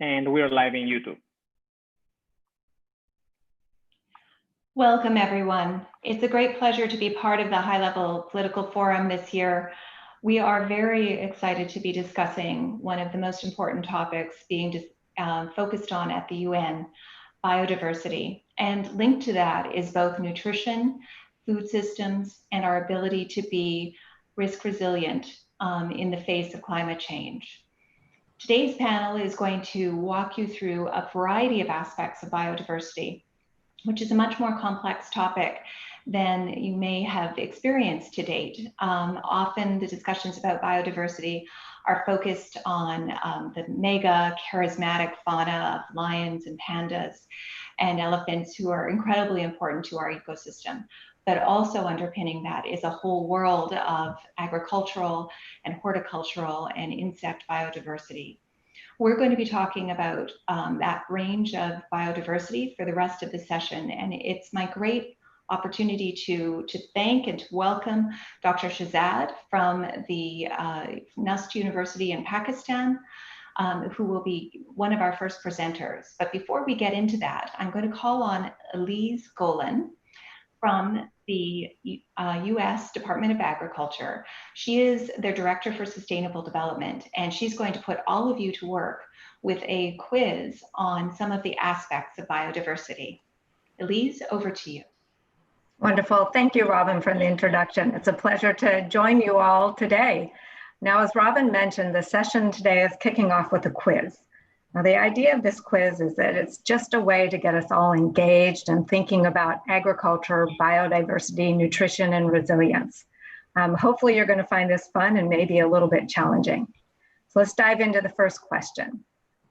and we're live in YouTube. Welcome, everyone. It's a great pleasure to be part of the high-level political forum this year. We are very excited to be discussing one of the most important topics being focused on at the UN, biodiversity. And linked to that is both nutrition, food systems, and our ability to be risk resilient in the face of climate change. Today's panel is going to walk you through a variety of aspects of biodiversity, which is a much more complex topic than you may have experienced to date. Often the discussions about biodiversity are focused on the mega charismatic fauna of lions and pandas and elephants, who are incredibly important to our ecosystem. But also underpinning that is a whole world of agricultural and horticultural and insect biodiversity. We're going to be talking about that range of biodiversity for the rest of the session, and it's my great opportunity to thank and to welcome Dr. Shahzad from the Nust University in Pakistan, who will be one of our first presenters. But before we get into that, I'm going to call on Elise Golan from the US Department of Agriculture. She is their Director for Sustainable Development, and she's going to put all of you to work with a quiz on some of the aspects of biodiversity. Elise, over to you. Wonderful. Thank you, Robin, for the introduction. It's a pleasure to join you all today. Now, as Robin mentioned, the session today is kicking off with a quiz. Now, the idea of this quiz is that it's just a way to get us all engaged and thinking about agriculture, biodiversity, nutrition, and resilience. Hopefully, you're going to find this fun and maybe a little bit challenging. So let's dive into the first question.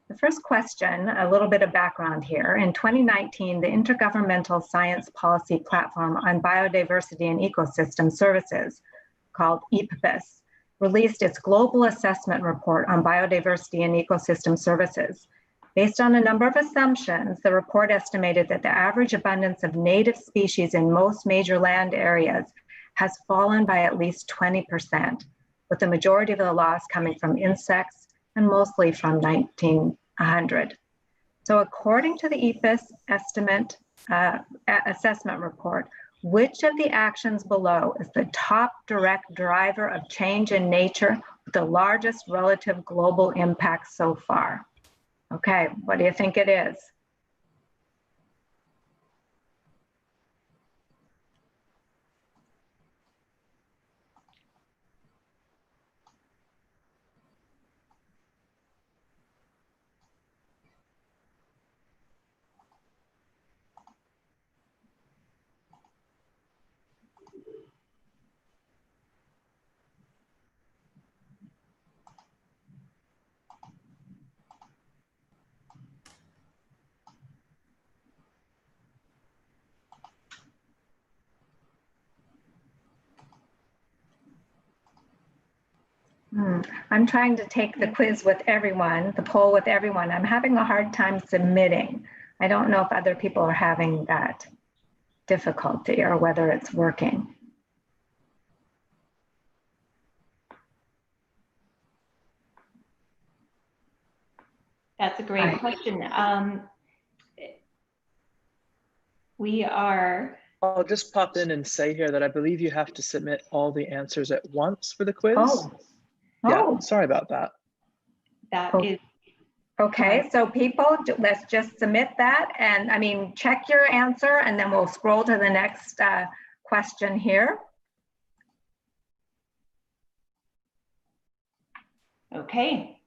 The first question, a little bit of background here. In 2019, the Intergovernmental Science Policy Platform on Biodiversity and Ecosystem Services, called IPBES, released its Global Assessment Report on Biodiversity and Ecosystem Services. Based on a number of assumptions, the report estimated that the average abundance of native species in most major land areas has fallen by at least 20%, with the majority of the loss coming from insects and mostly from 1900. So according to the IPBES assessment report, which of the actions below is the top direct driver of change in nature with the largest relative global impact so far? Okay, what do you think it is? I'm trying to take the quiz with everyone, the poll with everyone. I'm having a hard time submitting. I don't know if other people are having that difficulty or whether it's working. That's a great question. I'll just pop in and say here that I believe you have to submit all the answers at once for the quiz. Yeah, sorry about that. That is okay. So people, let's just submit that, and I mean, check your answer, and then we'll scroll to the next question here. okay.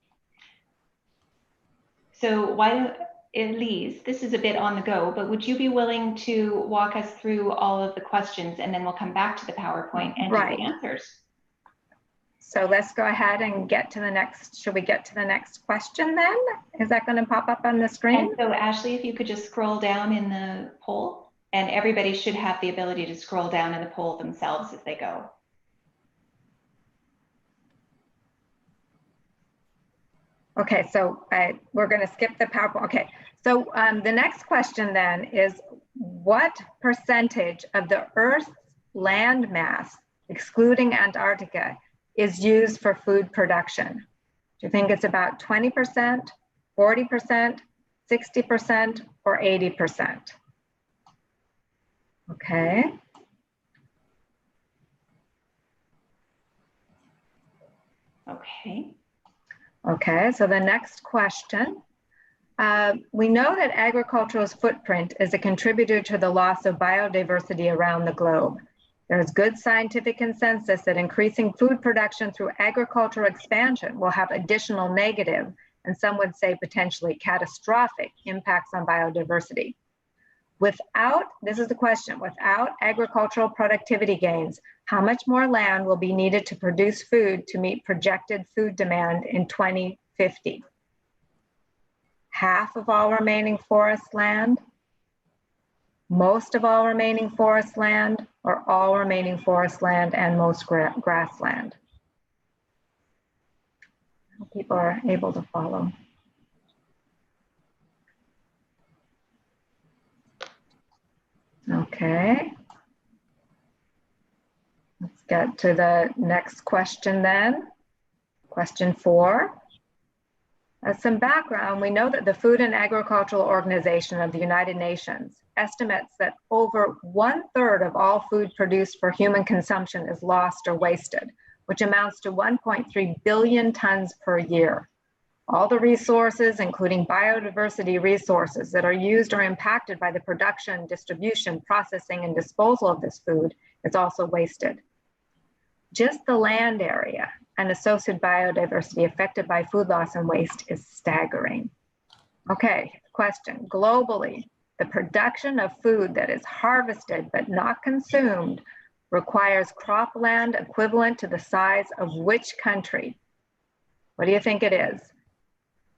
So Elise, this is a bit on the go, but would you be willing to walk us through all of the questions, and then we'll come back to the PowerPoint and do the answers? So let's go ahead and get to the next, should we get to the next question then? Is that going to pop up on the screen? And so Ashley, if you could just scroll down in the poll, and everybody should have the ability to scroll down in the poll themselves as they go. Okay, so we're going to skip the PowerPoint. Okay, so the next question then is, what percentage of the Earth's land mass, excluding Antarctica, is used for food production? Do you think it's about 20%, 40%, 60%, or 80%? Okay. Okay. Okay, so the next question. We know that agriculture's footprint is a contributor to the loss of biodiversity around the globe. There is good scientific consensus that increasing food production through agricultural expansion will have additional negative, and some would say potentially catastrophic, impacts on biodiversity. Without, this is the question, without agricultural productivity gains, how much more land will be needed to produce food to meet projected food demand in 2050? Half of all remaining forest land, most of all remaining forest land, or all remaining forest land and most grassland? People are able to follow. Okay. Let's get to the next question then. Question 4. As some background, we know that the Food and Agricultural Organization of the United Nations estimates that over 1/3 of all food produced for human consumption is lost or wasted, which amounts to 1.3 billion tons per year. All the resources, including biodiversity resources that are used or impacted by the production, distribution, processing, and disposal of this food, is also wasted. Just the land area and associated biodiversity affected by food loss and waste is staggering. Okay, question. Globally, the production of food that is harvested but not consumed requires cropland equivalent to the size of which country? What do you think it is?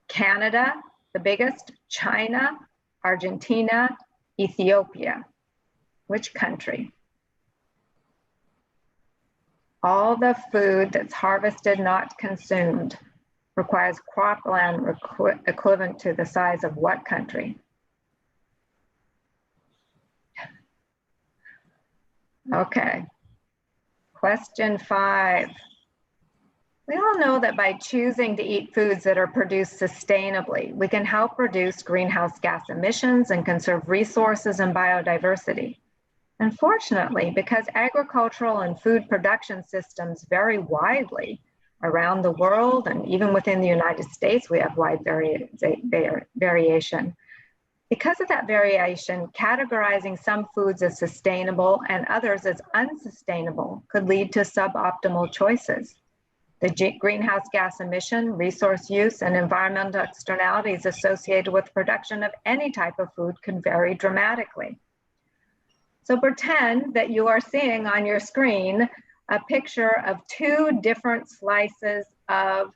Canada, the biggest, China, Argentina, Ethiopia. Which country? All the food that's harvested, not consumed, requires cropland equivalent to the size of what country? Okay. Question 5. We all know that by choosing to eat foods that are produced sustainably, we can help reduce greenhouse gas emissions and conserve resources and biodiversity. Unfortunately, because agricultural and food production systems vary widely around the world, and even within the United States, we have wide variation. Because of that variation, categorizing some foods as sustainable and others as unsustainable could lead to suboptimal choices. The greenhouse gas emission, resource use, and environmental externalities associated with production of any type of food could vary dramatically. So pretend that you are seeing on your screen a picture of 2 different slices of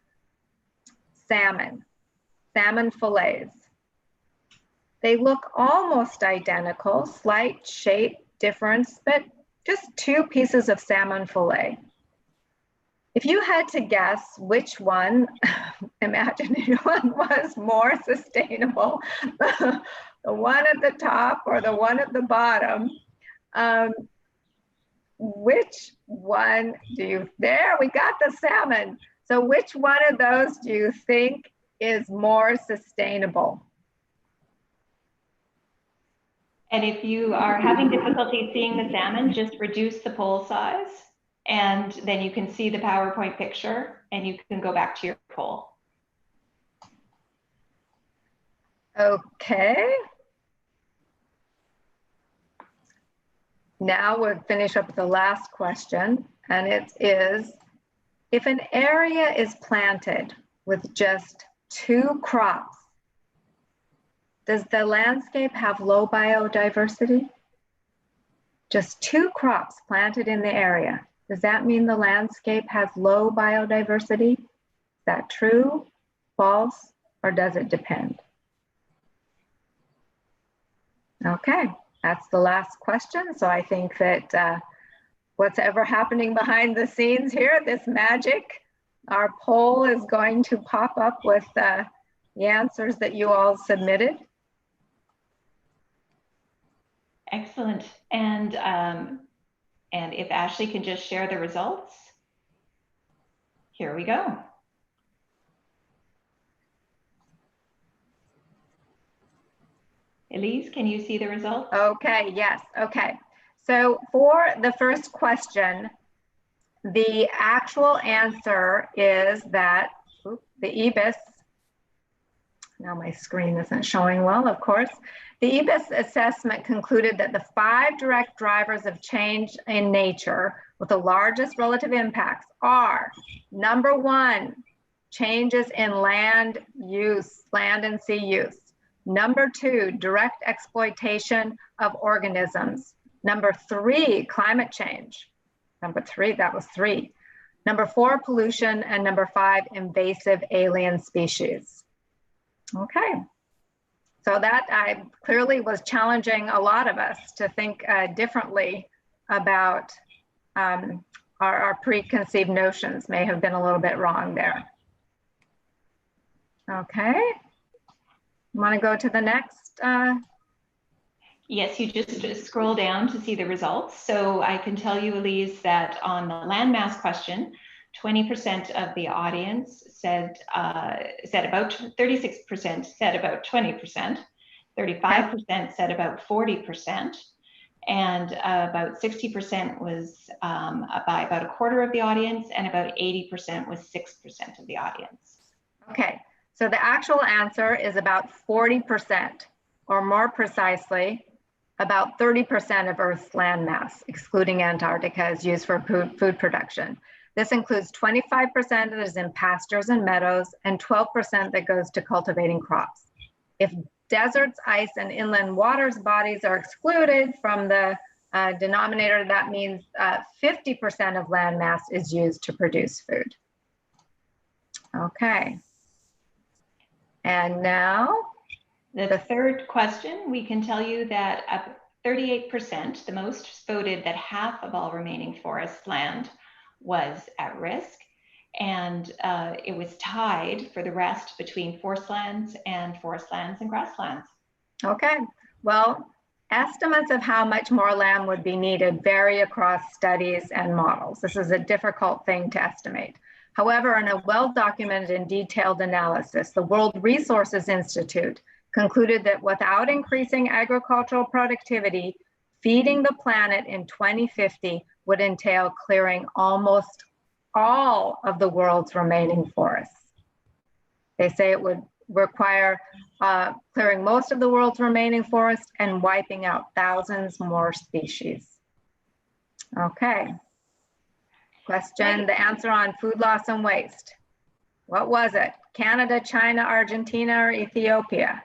salmon fillets. They look almost identical, slight shape difference, but just 2 pieces of salmon fillet. If you had to guess which one, imaginary one, was more sustainable, the one at the top or the one at the bottom, which one do you, there we got the salmon. So which one of those do you think is more sustainable? And if you are having difficulty seeing the salmon, just reduce the poll size, and then you can see the PowerPoint picture and you can go back to your poll. Okay. Now we'll finish up with the last question, and it is, if an area is planted with just 2 crops, does the landscape have low biodiversity? Just 2 crops planted in the area. Does that mean the landscape has low biodiversity? Is that true, false, or does it depend? Okay, that's the last question. So I think that what's ever happening behind the scenes here, this magic, our poll is going to pop up with the answers that you all submitted. Excellent. And if Ashley can just share the results. Here we go. Elise, can you see the results? Okay, yes, okay. So for the first question, the actual answer is that the EBIS, now my screen isn't showing well, of course. The EBIS assessment concluded that the 5 direct drivers of change in nature with the largest relative impacts are, number 1, changes in land use, land and sea use. Number 2, direct exploitation of organisms. Number 3, climate change. Number 3, that was 3. Number 4, pollution, and number 5, invasive alien species. Okay, so that clearly was challenging a lot of us to think differently about our preconceived notions. May have been a little bit wrong there. Okay, you want to go to the next? Yes, you just scroll down to see the results. So I can tell you, Elise, that on the landmass question, 20% of the audience said about 36% said about 20%, 35% said about 40%, and about 60% was by about a quarter of the audience, and about 80% was 6% of the audience. Okay, so the actual answer is about 40%, or more precisely, about 30% of Earth's landmass, excluding Antarctica, is used for food production. This includes 25% that is in pastures and meadows, and 12% that goes to cultivating crops. If deserts, ice, and inland waters bodies are excluded from the denominator, that means 50% of land mass is used to produce food. Okay. And now, the third question, we can tell you that 38%, the most, voted that half of all remaining forest land was at risk, and it was tied for the rest between forest lands and grasslands. Okay, well, estimates of how much more land would be needed vary across studies and models. This is a difficult thing to estimate. However, in a well-documented and detailed analysis, the World Resources Institute concluded that without increasing agricultural productivity, feeding the planet in 2050 would entail clearing almost all of the world's remaining forests. They say it would require clearing most of the world's remaining forests and wiping out thousands more species. Okay. Question, the answer on food loss and waste. What was it? Canada, China, Argentina, or Ethiopia?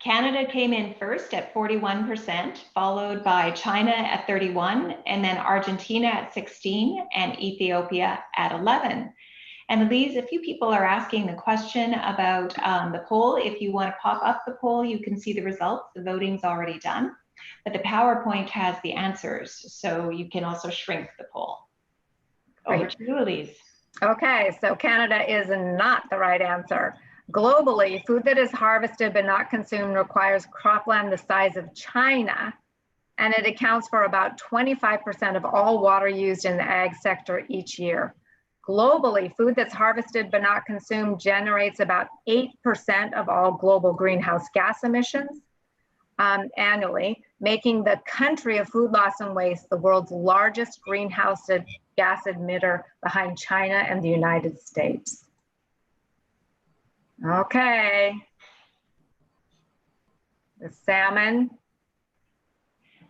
Canada came in first at 41%, followed by China at 31%, and then Argentina at 16%, and Ethiopia at 11%. And Elise, a few people are asking the question about the poll. If you want to pop up the poll, you can see the results. The voting's already done, but the PowerPoint has the answers, so you can also shrink the poll. Over to you, Elise. Okay, so Canada is not the right answer. Globally, food that is harvested but not consumed requires cropland the size of China, and it accounts for about 25% of all water used in the ag sector each year. Globally, food that's harvested but not consumed generates about 8% of all global greenhouse gas emissions annually, making the country of food loss and waste the world's largest greenhouse gas emitter behind China and the United States. Okay, the salmon.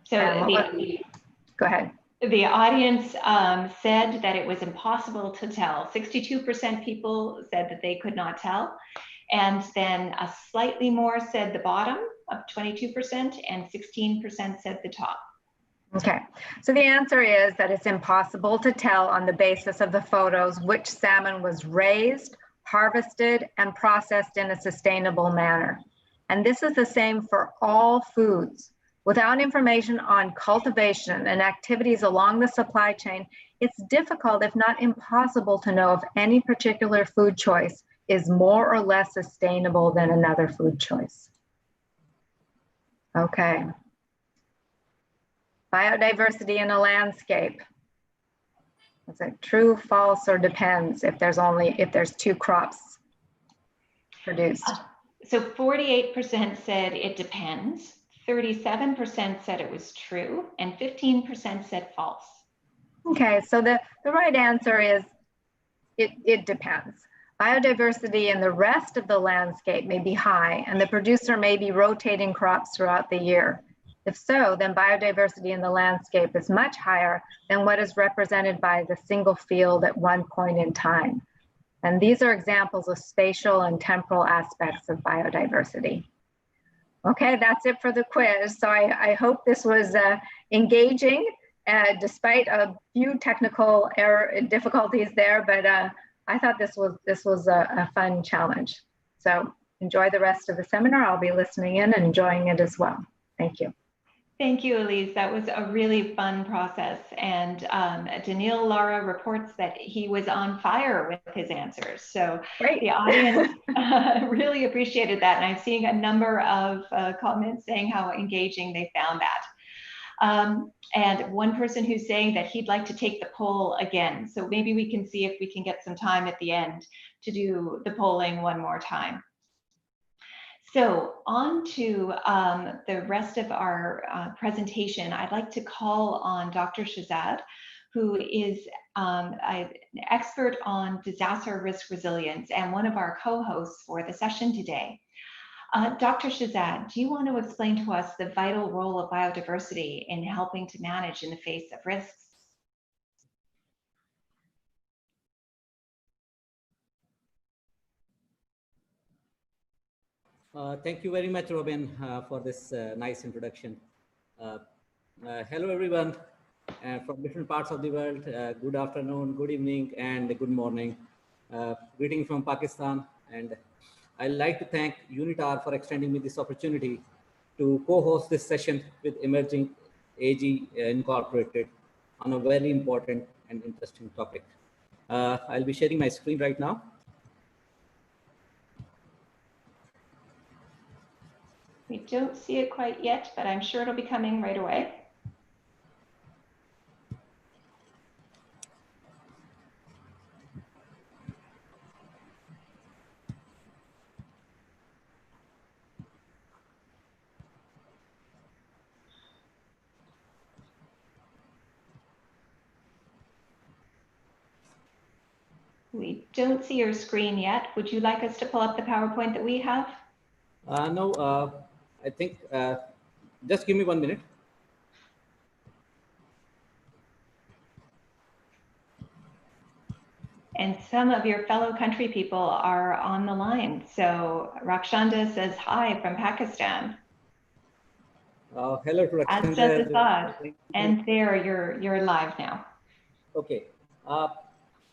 So go ahead. The audience said that it was impossible to tell. 62% people said that they could not tell. And then a slightly more said the bottom of 22%, and 16% said the top. Okay, so the answer is that it's impossible to tell on the basis of the photos which salmon was raised, harvested, and processed in a sustainable manner. And this is the same for all foods. Without information on cultivation and activities along the supply chain, it's difficult, if not impossible, to know if any particular food choice is more or less sustainable than another food choice. Okay. Biodiversity in a landscape. Is it true, false, or depends if there's 2 crops produced? So 48% said it depends, 37% said it was true, and 15% said false. Okay, so the right answer is it depends. Biodiversity in the rest of the landscape may be high, and the producer may be rotating crops throughout the year. If so, then biodiversity in the landscape is much higher than what is represented by the single field at one point in time. And these are examples of spatial and temporal aspects of biodiversity. Okay, that's it for the quiz. So I hope this was engaging, despite a few technical difficulties there, but I thought this was a fun challenge. So enjoy the rest of the seminar. I'll be listening in and enjoying it as well. Thank you. Thank you, Elise. That was a really fun process. And Daniil Lara reports that he was on fire with his answers. So great. The audience really appreciated that. And I'm seeing a number of comments saying how engaging they found that. And one person who's saying that he'd like to take the poll again. So maybe we can see if we can get some time at the end to do the polling one more time. So on to the rest of our presentation, I'd like to call on Dr. Shahzad, who is an expert on disaster risk resilience and one of our co-hosts for the session today. Dr. Shahzad, do you want to explain to us the vital role of biodiversity in helping to manage in the face of risks? Thank you very much, Robin, for this nice introduction. Hello, everyone from different parts of the world. Good afternoon, good evening, and good morning. Greeting from Pakistan. And I'd like to thank UNITAR for extending me this opportunity to co-host this session with Emerging AG Incorporated on a very important and interesting topic. I'll be sharing my screen right now. We don't see it quite yet, but I'm sure it'll be coming right away. We don't see your screen yet. Would you like us to pull up the PowerPoint that we have? No, I think just give me 1 minute. And some of your fellow country people are on the line. So Rakshanda says hi from Pakistan. Hello to Rakshanda. As does Assad. And there, you're live now. Okay.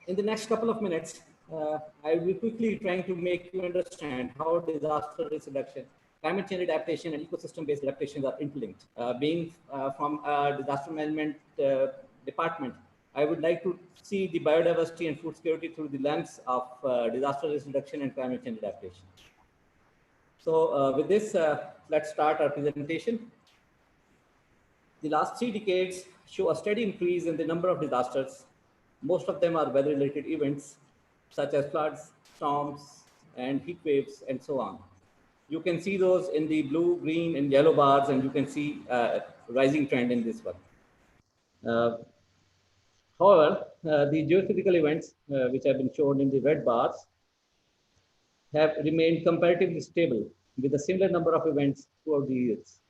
In the next couple of minutes, I will quickly trying to make you understand how disaster risk reduction, climate change adaptation, and ecosystem-based adaptations are interlinked. Being from a disaster management department, I would like to see the biodiversity and food security through the lens of disaster risk reduction and climate change adaptation. So with this, let's start our presentation. The last 3 decades show a steady increase in the number of disasters. Most of them are weather-related events, such as floods, storms, and heat waves, and so on. You can see those in the blue, green, and yellow bars, and you can see a rising trend in this one. However, the geophysical events, which have been shown in the red bars, have remained comparatively stable with a similar number of events throughout the years.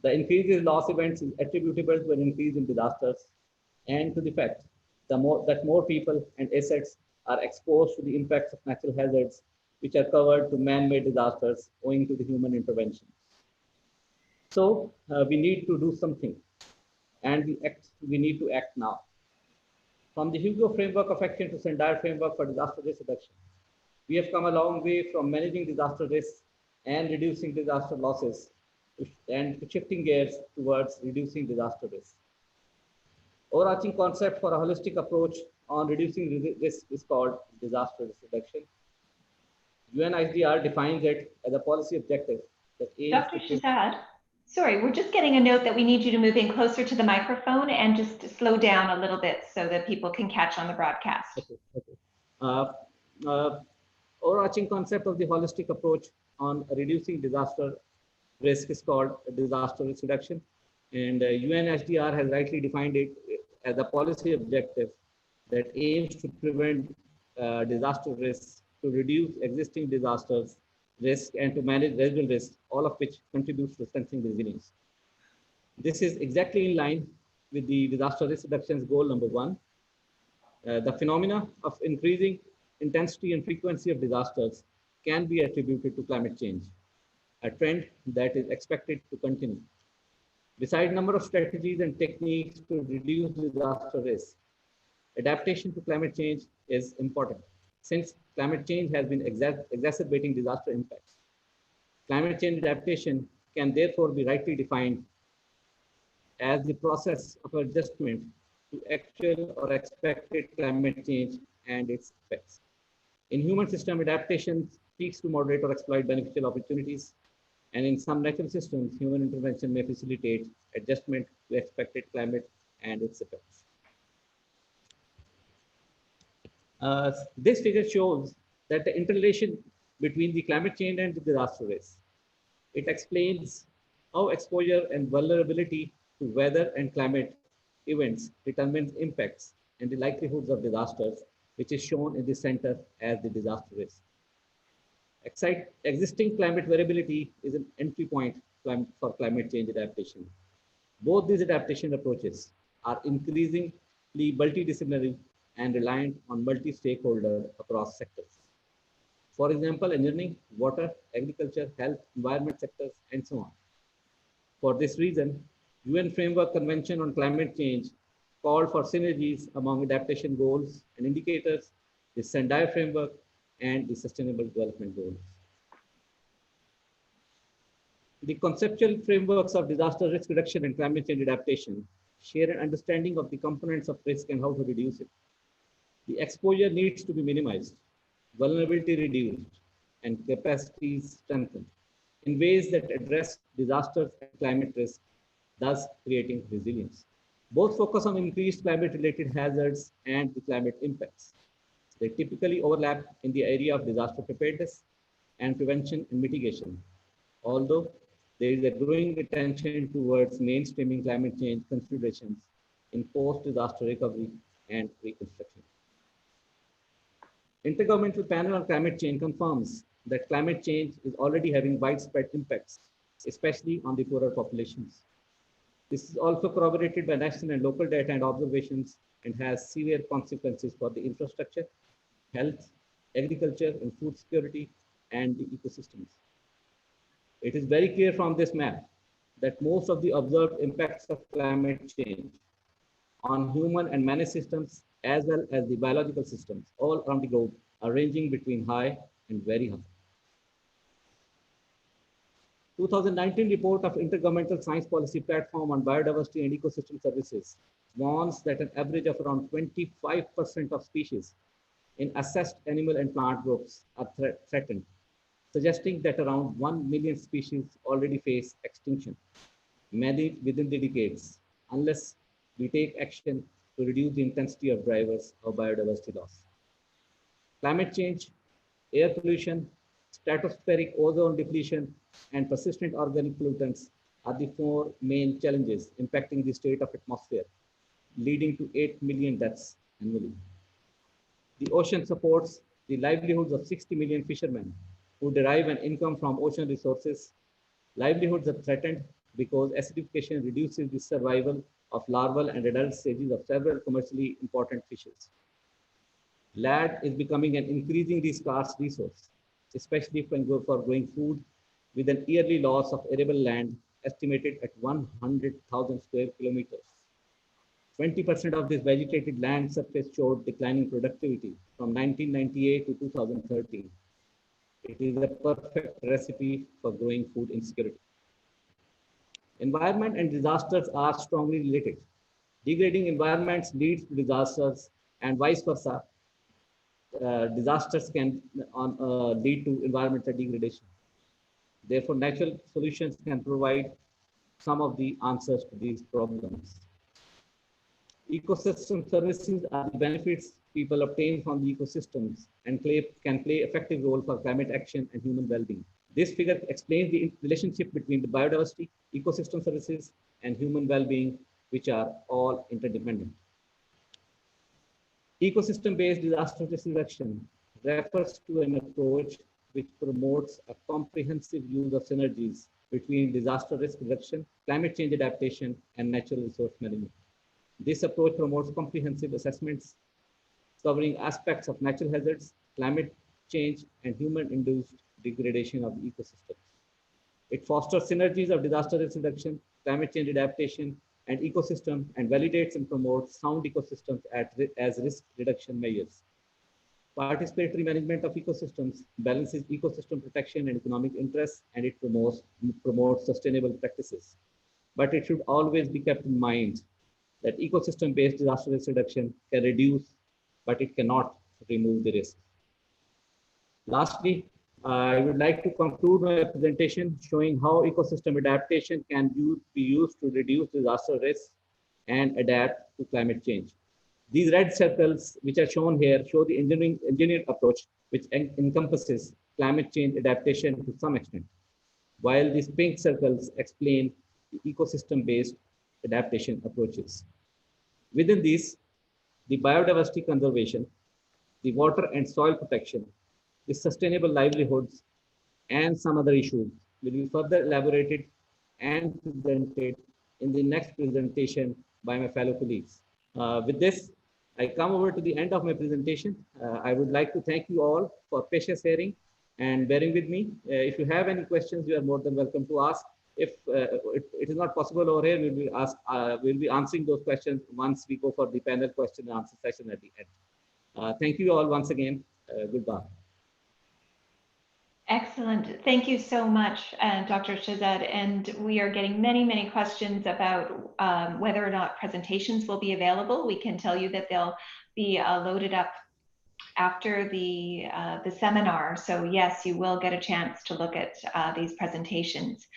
The increase in loss events is attributable to an increase in disasters and to the fact that more people and assets are exposed to the impacts of natural hazards, which are covered to man-made disasters owing to the human intervention. So we need to do something, and we need to act now. From the Hugo framework of action to Sendai framework for disaster risk reduction, we have come a long way from managing disaster risks and reducing disaster losses and shifting gears towards reducing disaster risk. Overarching concept for a holistic approach on reducing risk is called disaster risk reduction. UNHCR defines it as a policy objective that aims Dr. Shahzad, sorry, we're just getting a note that we need you to move in closer to the microphone and just slow down a little bit so that people can catch on the broadcast. Okay. Overarching concept of the holistic approach on reducing disaster risk is called disaster risk reduction. And UNHDR has rightly defined it as a policy objective that aims to prevent disaster risks, to reduce existing disasters risk, and to manage residual risks, all of which contributes to strengthening resilience. This is exactly in line with the disaster risk reduction's goal number 1. The phenomena of increasing intensity and frequency of disasters can be attributed to climate change, a trend that is expected to continue. Besides a number of strategies and techniques to reduce disaster risk, adaptation to climate change is important, since climate change has been exacerbating disaster impacts. Climate change adaptation can therefore be rightly defined as the process of adjustment to actual or expected climate change and its effects. In human system, adaptation seeks to moderate or exploit beneficial opportunities, and in some natural systems, human intervention may facilitate adjustment to expected climate and its effects. This figure shows that the interrelation between the climate change and the disaster risk. It explains how exposure and vulnerability to weather and climate events determines impacts and the likelihoods of disasters, which is shown in the center as the disaster risk. Existing climate variability is an entry point for climate change adaptation. Both these adaptation approaches are increasingly multidisciplinary and reliant on multi-stakeholders across sectors. For example, engineering, water, agriculture, health, environment sectors, and so on. For this reason, UN Framework Convention on Climate Change called for synergies among adaptation goals and indicators, the Sendai Framework, and the Sustainable Development Goals. The conceptual frameworks of disaster risk reduction and climate change adaptation share an understanding of the components of risk and how to reduce it. The exposure needs to be minimized, vulnerability reduced, and capacities strengthened in ways that address disasters and climate risk, thus creating resilience. Both focus on increased climate-related hazards and the climate impacts. They typically overlap in the area of disaster preparedness and prevention and mitigation, although there is a growing attention towards mainstreaming climate change considerations in post-disaster recovery and reconstruction. Intergovernmental Panel on Climate Change confirms that climate change is already having widespread impacts, especially on the poorer populations. This is also corroborated by national and local data and observations and has severe consequences for the infrastructure, health, agriculture, and food security, and the ecosystems. It is very clear from this map that most of the observed impacts of climate change on human and managed systems, as well as the biological systems all around the globe, are ranging between high and very high. 2019 report of Intergovernmental Science Policy Platform on Biodiversity and Ecosystem Services warns that an average of around 25% of species in assessed animal and plant groups are threatened, suggesting that around 1 million species already face extinction, many within the decades, unless we take action to reduce the intensity of drivers of biodiversity loss. Climate change, air pollution, stratospheric ozone depletion, and persistent organic pollutants are the 4 main challenges impacting the state of atmosphere, leading to 8 million deaths annually. The ocean supports the livelihoods of 60 million fishermen who derive an income from ocean resources. Livelihoods are threatened because acidification reduces the survival of larval and adult stages of several commercially important fishes. Land is becoming an increasingly scarce resource, especially for growing food, with an yearly loss of arable land estimated at 100,000 square kilometers. 20% of this vegetated land surface showed declining productivity from 1998 to 2013. It is a perfect recipe for growing food insecurity. Environment and disasters are strongly related. Degrading environments leads to disasters, and vice versa. Disasters can lead to environmental degradation. Therefore, natural solutions can provide some of the answers to these problems. Ecosystem services are the benefits people obtain from the ecosystems and can play effective role for climate action and human well-being. This figure explains the relationship between the biodiversity, ecosystem services, and human well-being, which are all interdependent. Ecosystem-based disaster risk reduction refers to an approach which promotes a comprehensive use of synergies between disaster risk reduction, climate change adaptation, and natural resource management. This approach promotes comprehensive assessments covering aspects of natural hazards, climate change, and human-induced degradation of the ecosystems. It fosters synergies of disaster risk reduction, climate change adaptation, and ecosystem, and validates and promotes sound ecosystems as risk reduction measures. Participatory management of ecosystems balances ecosystem protection and economic interests, and it promotes sustainable practices. But it should always be kept in mind that ecosystem-based disaster risk reduction can reduce, but it cannot remove the risk. Lastly, I would like to conclude my presentation showing how ecosystem adaptation can be used to reduce disaster risks and adapt to climate change. These red circles, which are shown here, show the engineered approach, which encompasses climate change adaptation to some extent, while these pink circles explain the ecosystem-based adaptation approaches. Within these, the biodiversity conservation, the water and soil protection, the sustainable livelihoods, and some other issues will be further elaborated and presented in the next presentation by my fellow colleagues. With this, I come over to the end of my presentation. I would like to thank you all for patience hearing and bearing with me. If you have any questions, you are more than welcome to ask. If it is not possible over here, we'll be answering those questions once we go for the panel question and answer session at the end. Thank you all once again. Goodbye. Excellent. Thank you so much, Dr. Shahzad. And we are getting many, many questions about whether or not presentations will be available. We can tell you that they'll be loaded up after the seminar. So yes, you will get a chance to look at these presentations.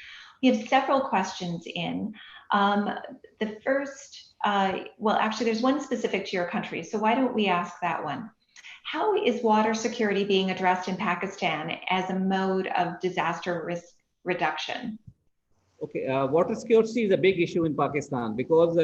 We have several questions in. The first, well, actually there's one specific to your country. So why don't we ask that one? How is water security being addressed in Pakistan as a mode of disaster risk reduction? Okay, water security is a big issue in Pakistan because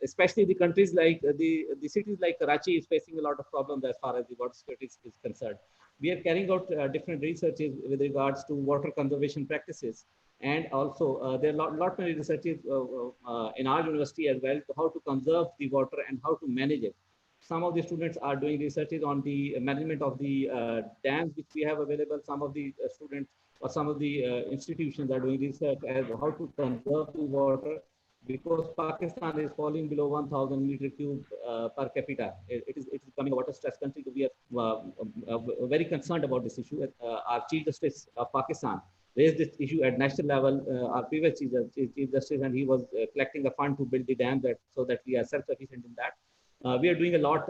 especially the countries like the cities like Karachi is facing a lot of problems as far as the water security is concerned. We are carrying out different researches with regards to water conservation practices, and also there are lot many researches in our university as well to how to conserve the water and how to manage it. Some of the students are doing researches on the management of the dams which we have available. Some of the students or some of the institutions are doing research as how to conserve the water, because Pakistan is falling below 1,000 meter cube per capita. It is becoming a water stress country. So we are very concerned about this issue. Our Chief Justice of Pakistan raised this issue at national level. Our previous Chief Justice, and he was collecting a fund to build the dam so that we are self-sufficient in that. We are doing a lot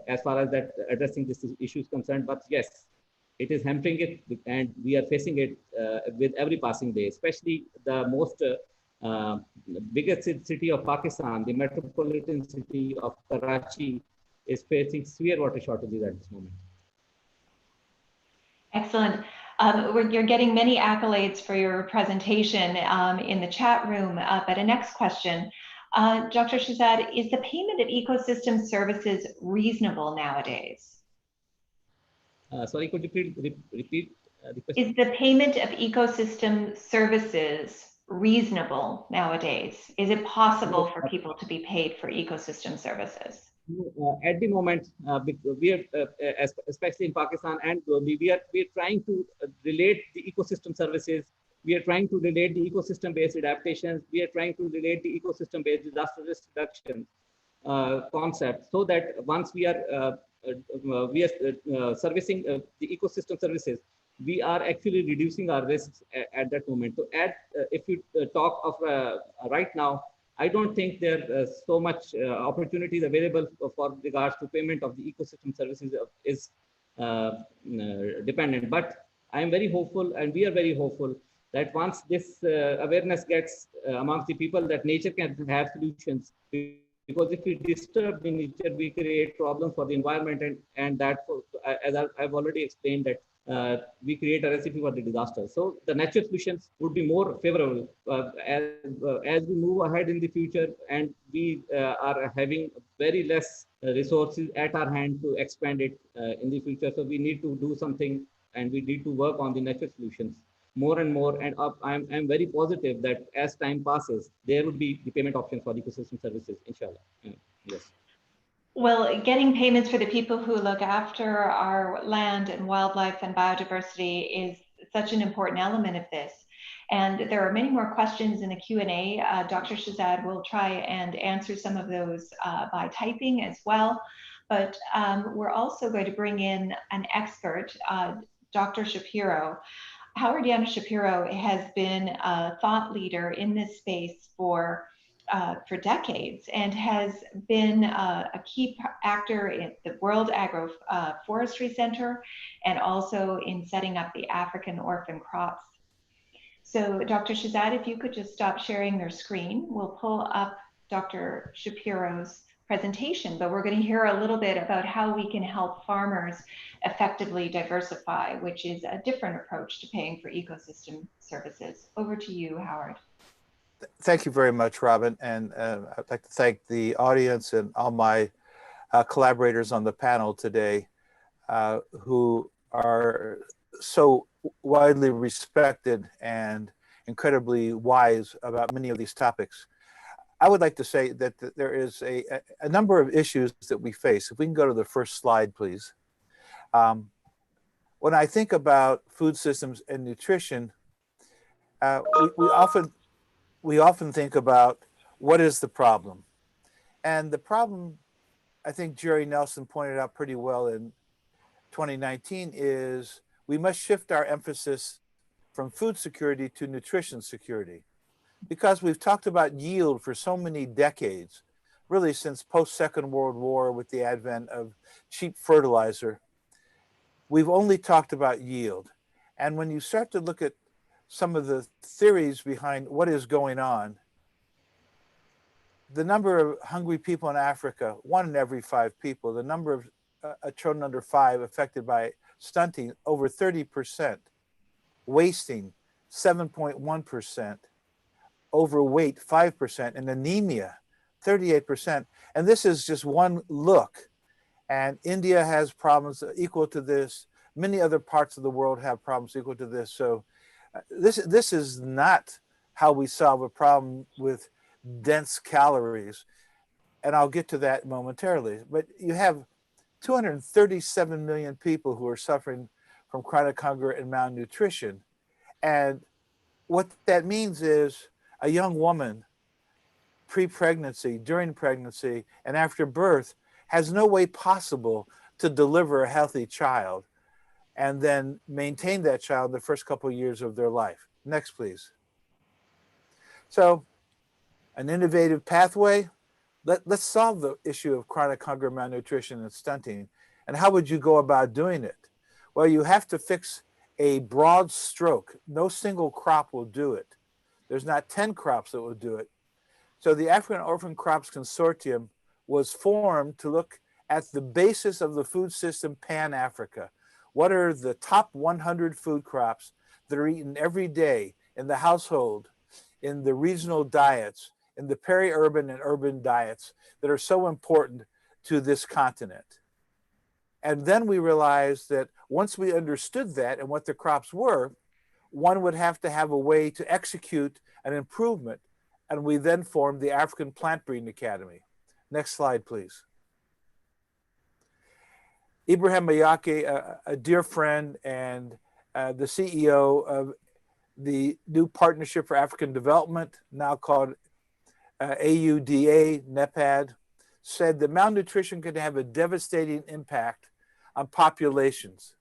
as far as that addressing this issue is concerned, but yes, it is hampering it, and we are facing it with every passing day. Especially the most biggest city of Pakistan, the metropolitan city of Karachi, is facing severe water shortages at this moment. Excellent. You're getting many accolades for your presentation in the chat room, but a next question. Dr. Shahzad, is the payment of ecosystem services reasonable nowadays? Sorry, could you please repeat the question? Is the payment of ecosystem services reasonable nowadays? Is it possible for people to be paid for ecosystem services? At the moment, we are, especially in Pakistan and globally, we are trying to relate the ecosystem services. We are trying to relate the ecosystem-based adaptations. We are trying to relate the ecosystem-based disaster risk reduction concept, so that once we are servicing the ecosystem services, we are actually reducing our risks at that moment. So, if you talk of right now, I don't think there are so much opportunities available for regards to payment of the ecosystem services is dependent. But I am very hopeful, and we are very hopeful, that once this awareness gets amongst the people, that nature can have solutions. Because if we disturb the nature, we create problems for the environment, and that, as I've already explained, that we create a recipe for the disaster. So the natural solutions would be more favorable as we move ahead in the future, and we are having very less resources at our hand to expand it in the future. So we need to do something, and we need to work on the natural solutions more and more. And I'm very positive that as time passes, there would be the payment options for the ecosystem services, inshallah. Yes. Well, getting payments for the people who look after our land and wildlife and biodiversity is such an important element of this. And there are many more questions in the Q&A. Dr. Shahzad will try and answer some of those by typing as well. But we're also going to bring in an expert, Dr. Shapiro. Howard Shapiro has been a thought leader in this space for decades and has been a key actor in the World Agroforestry Center and also in setting up the African orphan crops. So Dr. Shahzad, if you could just stop sharing their screen, we'll pull up Dr. Shapiro's presentation, but we're going to hear a little bit about how we can help farmers effectively diversify, which is a different approach to paying for ecosystem services. Over to you, Howard. Thank you very much, Robin. And I'd like to thank the audience and all my collaborators on the panel today who are so widely respected and incredibly wise about many of these topics. I would like to say that there is a number of issues that we face. If we can go to the first slide, please. When I think about food systems and nutrition, we often think about what is the problem. And the problem, I think Jerry Nelson pointed out pretty well in 2019, is we must shift our emphasis from food security to nutrition security. Because we've talked about yield for so many decades, really since post-Second World War with the advent of cheap fertilizer, we've only talked about yield. And when you start to look at some of the theories behind what is going on, the number of hungry people in Africa, 1 in every 5 people, the number of children under 5 affected by stunting, over 30%, wasting, 7.1%, overweight, 5%, and anemia, 38%. And this is just one look. And India has problems equal to this. Many other parts of the world have problems equal to this. So this is not how we solve a problem with dense calories. And I'll get to that momentarily. But you have 237 million people who are suffering from chronic hunger and malnutrition. And what that means is a young woman pre-pregnancy, during pregnancy, and after birth has no way possible to deliver a healthy child and then maintain that child the first couple of years of their life. Next, please. So an innovative pathway. Let's solve the issue of chronic hunger, malnutrition, and stunting. And how would you go about doing it? Well, you have to fix a broad stroke. No single crop will do it. There's not 10 crops that will do it. So the African Orphan Crops Consortium was formed to look at the basis of the food system pan-Africa. What are the top 100 food crops that are eaten every day in the household, in the regional diets, in the peri-urban and urban diets that are so important to this continent? And then we realized that once we understood that and what the crops were, one would have to have a way to execute an improvement. And we then formed the African Plant Breeding Academy. Next slide, please. Ibrahim Mayake, a dear friend and the CEO of the new Partnership for African Development, now called AUDA, NEPAD, said that malnutrition can have a devastating impact on populations.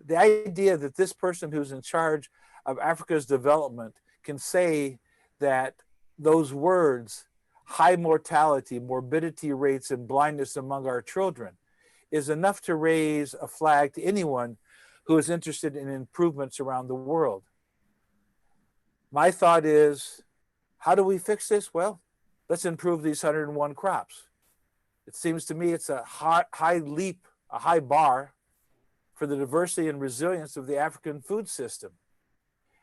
The idea that this person who's in charge of Africa's development can say that those words, high mortality, morbidity rates, and blindness among our children, is enough to raise a flag to anyone who is interested in improvements around the world. My thought is, how do we fix this? Well, let's improve these 101 crops. It seems to me it's a high leap, a high bar for the diversity and resilience of the African food system.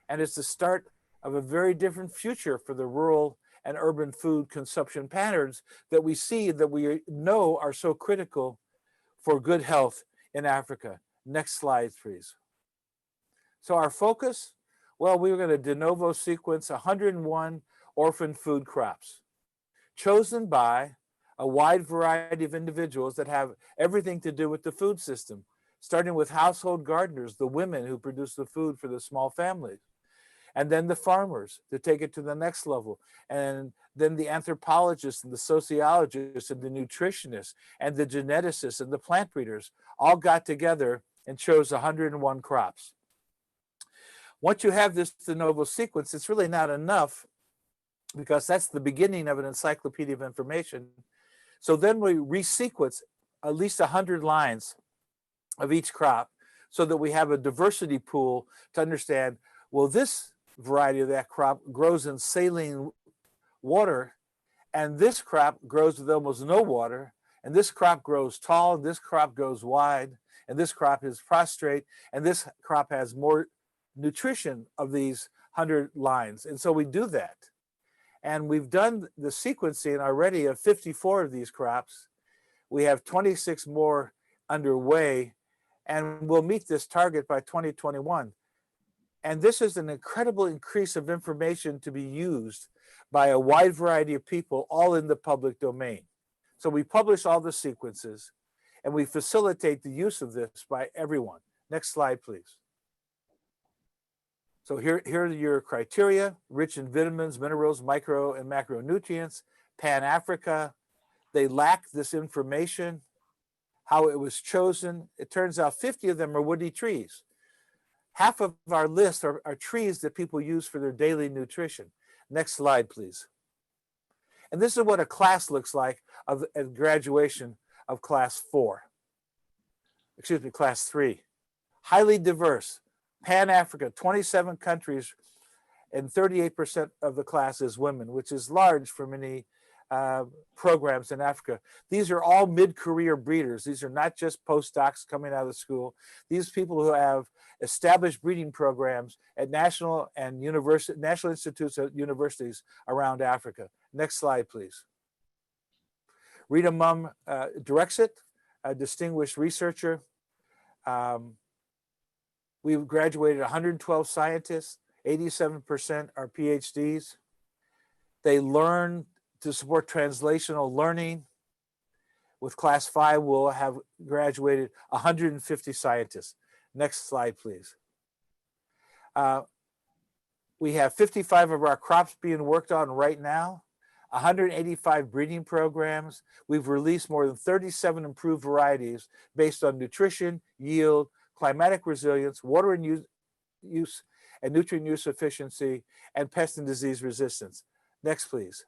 And it's the start of a very different future for the rural and urban food consumption patterns that we see, that we know are so critical for good health in Africa. Next slide, please. So our focus, well, we were going to de novo sequence 101 orphan food crops, chosen by a wide variety of individuals that have everything to do with the food system, starting with household gardeners, the women who produce the food for the small families, and then the farmers to take it to the next level, and then the anthropologists and the sociologists and the nutritionists and the geneticists and the plant breeders all got together and chose 101 crops. Once you have this de novo sequence, it's really not enough, because that's the beginning of an encyclopedia of information. So then we resequence at least 100 lines of each crop so that we have a diversity pool to understand, well, this variety of that crop grows in saline water, and this crop grows with almost no water, and this crop grows tall, this crop grows wide, and this crop is prostrate, and this crop has more nutrition of these 100 lines. And so we do that. And we've done the sequencing already of 54 of these crops. We have 26 more underway, and we'll meet this target by 2021. And this is an incredible increase of information to be used by a wide variety of people, all in the public domain. So we publish all the sequences, and we facilitate the use of this by everyone. Next slide, please. So here are your criteria: rich in vitamins, minerals, micro and macronutrients, Pan-Africa. They lack this information, how it was chosen. It turns out 50 of them are woody trees. Half of our list are trees that people use for their daily nutrition. Next slide, please. And this is what a class looks like at graduation of class 4. Excuse me, class 3. Highly diverse. Pan-Africa, 27 countries, and 38% of the class is women, which is large for many programs in Africa. These are all mid-career breeders. These are not just postdocs coming out of school. These people who have established breeding programs at national institutes at universities around Africa. Next slide, please. Rita Mum directs it, a distinguished researcher. We've graduated 112 scientists, 87% are PhDs. They learn to support translational learning. With class 5, we'll have graduated 150 scientists. Next slide, please. We have 55 of our crops being worked on right now, 185 breeding programs. We've released more than 37 improved varieties based on nutrition, yield, climatic resilience, water and use and nutrient use efficiency, and pest and disease resistance. Next, please.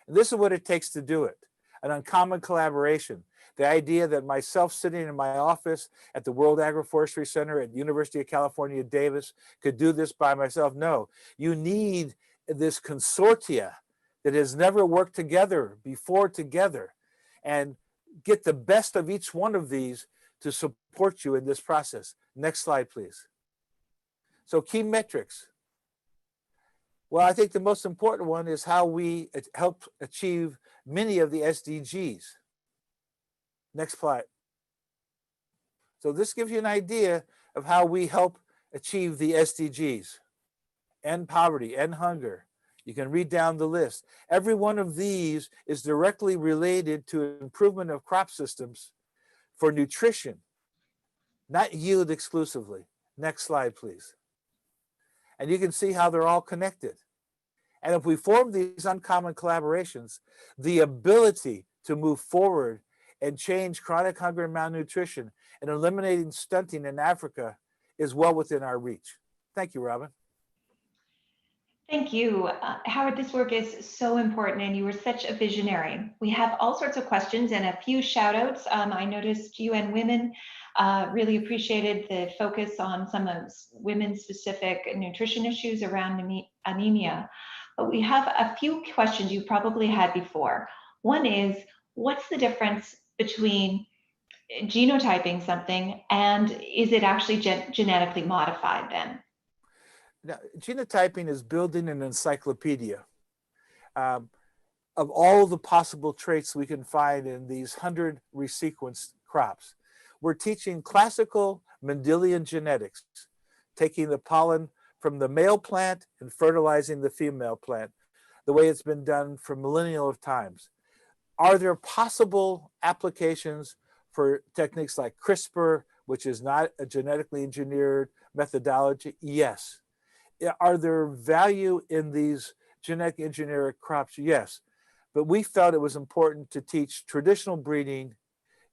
And this is what it takes to do it: an uncommon collaboration. The idea that myself sitting in my office at the World Agroforestry Center at University of California, Davis could do this by myself. No, you need this consortia that has never worked together before together, and get the best of each one of these to support you in this process. Next slide, please. So key metrics. Well, I think the most important one is how we help achieve many of the SDGs. Next slide. So this gives you an idea of how we help achieve the SDGs. End poverty, end hunger. You can read down the list. Every one of these is directly related to improvement of crop systems for nutrition, not yield exclusively. Next slide, please. And you can see how they're all connected. And if we form these uncommon collaborations, the ability to move forward and change chronic hunger and malnutrition and eliminating stunting in Africa is well within our reach. Thank you, Robin. Thank you. Howard, this work is so important, and you were such a visionary. We have all sorts of questions and a few shout outs. I noticed UN Women really appreciated the focus on some of women specific nutrition issues around anemia. But we have a few questions you probably had before. One is, what's the difference between genotyping something, and is it actually genetically modified then? Now, genotyping is building an encyclopedia of all the possible traits we can find in these 100 resequenced crops. We're teaching classical Mendelian genetics, taking the pollen from the male plant and fertilizing the female plant, the way it's been done for millennial of times. Are there possible applications for techniques like CRISPR, which is not a genetically engineered methodology? Yes. Are there value in these genetic engineered crops? Yes. But we felt it was important to teach traditional breeding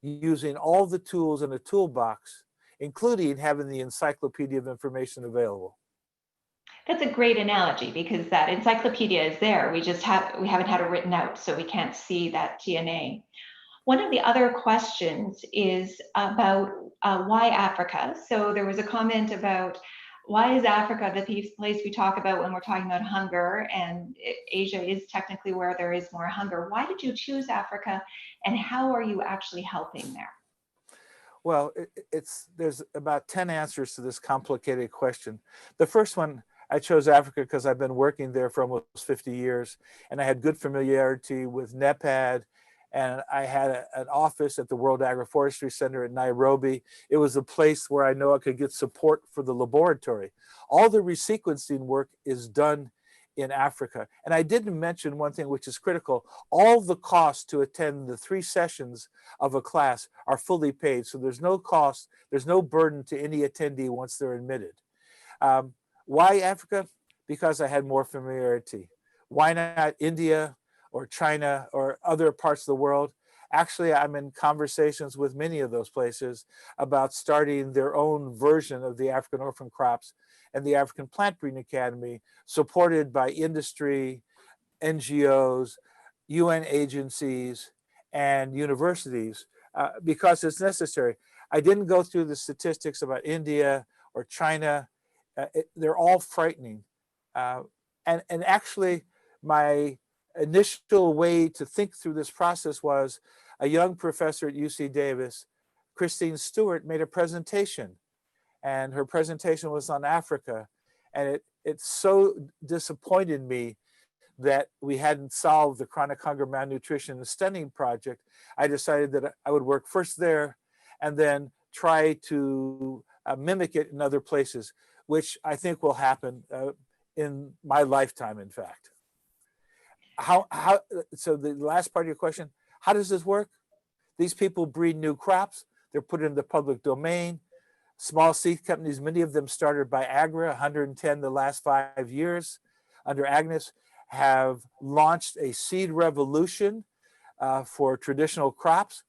using all the tools in a toolbox, including having the encyclopedia of information available. That's a great analogy, because that encyclopedia is there. We haven't had it written out, so we can't see that DNA. One of the other questions is about why Africa. So there was a comment about why is Africa the place we talk about when we're talking about hunger, and Asia is technically where there is more hunger. Why did you choose Africa, and how are you actually helping there? Well, there's about 10 answers to this complicated question. The first one, I chose Africa because I've been working there for almost 50 years, and I had good familiarity with NEPAD, and I had an office at the World Agroforestry Center in Nairobi. It was a place where I know I could get support for the laboratory. All the resequencing work is done in Africa. And I didn't mention one thing which is critical. All the costs to attend the 3 sessions of a class are fully paid. So there's no cost, there's no burden to any attendee once they're admitted. Why Africa? Because I had more familiarity. Why not India or China or other parts of the world? Actually, I'm in conversations with many of those places about starting their own version of the African orphan crops and the African Plant Breeding Academy, supported by industry, NGOs, UN agencies, and universities, because it's necessary. I didn't go through the statistics about India or China. They're all frightening. And actually, my initial way to think through this process was a young professor at UC Davis, Christine Stewart, made a presentation, and her presentation was on Africa. And it so disappointed me that we hadn't solved the chronic hunger, malnutrition, and stunting project. I decided that I would work first there and then try to mimic it in other places, which I think will happen in my lifetime, in fact. So the last part of your question, how does this work? These people breed new crops. They're put in the public domain. Small seed companies, many of them started by Agra, 110 the last 5 years under Agnes, have launched a seed revolution for traditional crops,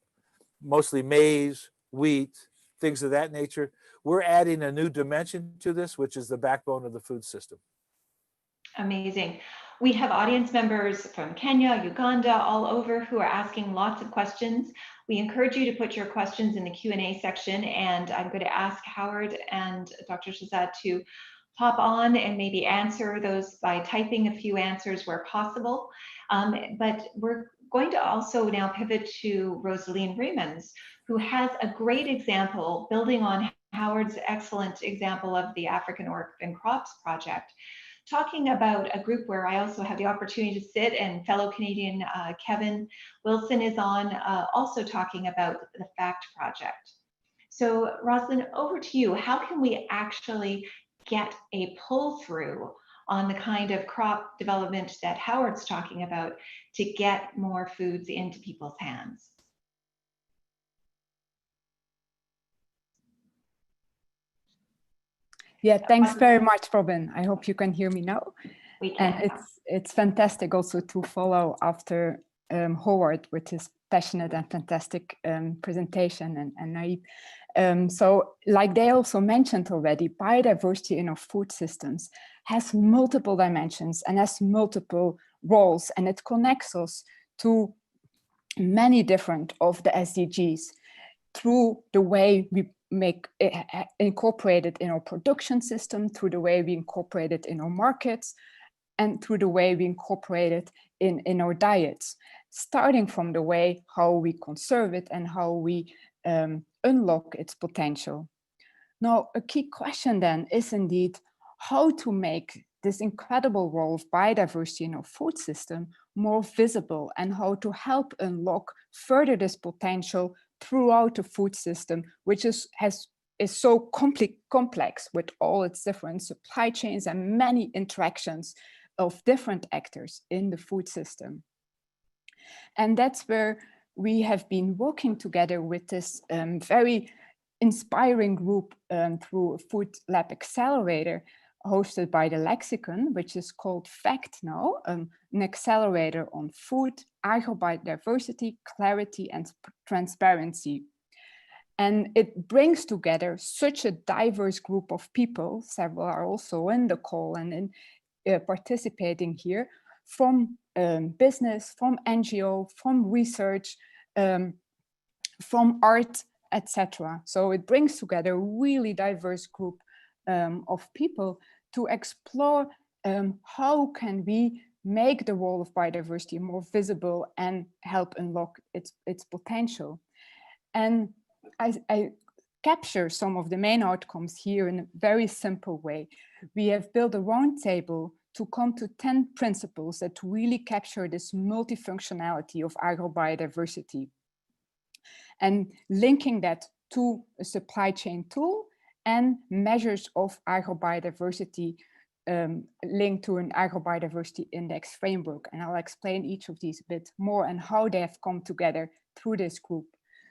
mostly maize, wheat, things of that nature. We're adding a new dimension to this, which is the backbone of the food system. Amazing. We have audience members from Kenya, Uganda, all over who are asking lots of questions. We encourage you to put your questions in the Q&A section, and I'm going to ask Howard and Dr. Shahzad to pop on and maybe answer those by typing a few answers where possible. But we're going to also now pivot to Rosaline Remans, who has a great example building on Howard's excellent example of the African Orphan Crops Project, talking about a group where I also have the opportunity to sit, and fellow Canadian Kevin Wilson is on, also talking about the FACT project. So Rosalind, over to you. How can we actually get a pull through on the kind of crop development that Howard's talking about to get more foods into people's hands? Yeah, thanks very much, Robin. I hope you can hear me now. We can. And it's fantastic also to follow after Howard with his passionate and fantastic presentation and Naib. So like they also mentioned already, biodiversity in our food systems has multiple dimensions and has multiple roles, and it connects us to many different of the SDGs through the way we incorporate it in our production system, through the way we incorporate it in our markets, and through the way we incorporate it in our diets, starting from the way how we conserve it and how we unlock its potential. Now, a key question then is indeed how to make this incredible role of biodiversity in our food system more visible, and how to help unlock further this potential throughout the food system, which is so complex with all its different supply chains and many interactions of different actors in the food system. And that's where we have been working together with this very inspiring group through a Food Lab Accelerator hosted by the Lexicon, which is called FACT now, an accelerator on food, agrobiodiversity, clarity, and transparency. And it brings together such a diverse group of people. Several are also in the call and participating here, from business, from NGO, from research, from art, etc. So it brings together a really diverse group of people to explore how can we make the role of biodiversity more visible and help unlock its potential. And I capture some of the main outcomes here in a very simple way. We have built a roundtable to come to 10 principles that really capture this multifunctionality of agrobiodiversity, and linking that to a supply chain tool and measures of agrobiodiversity linked to an agrobiodiversity index framework. And I'll explain each of these a bit more and how they have come together through this group.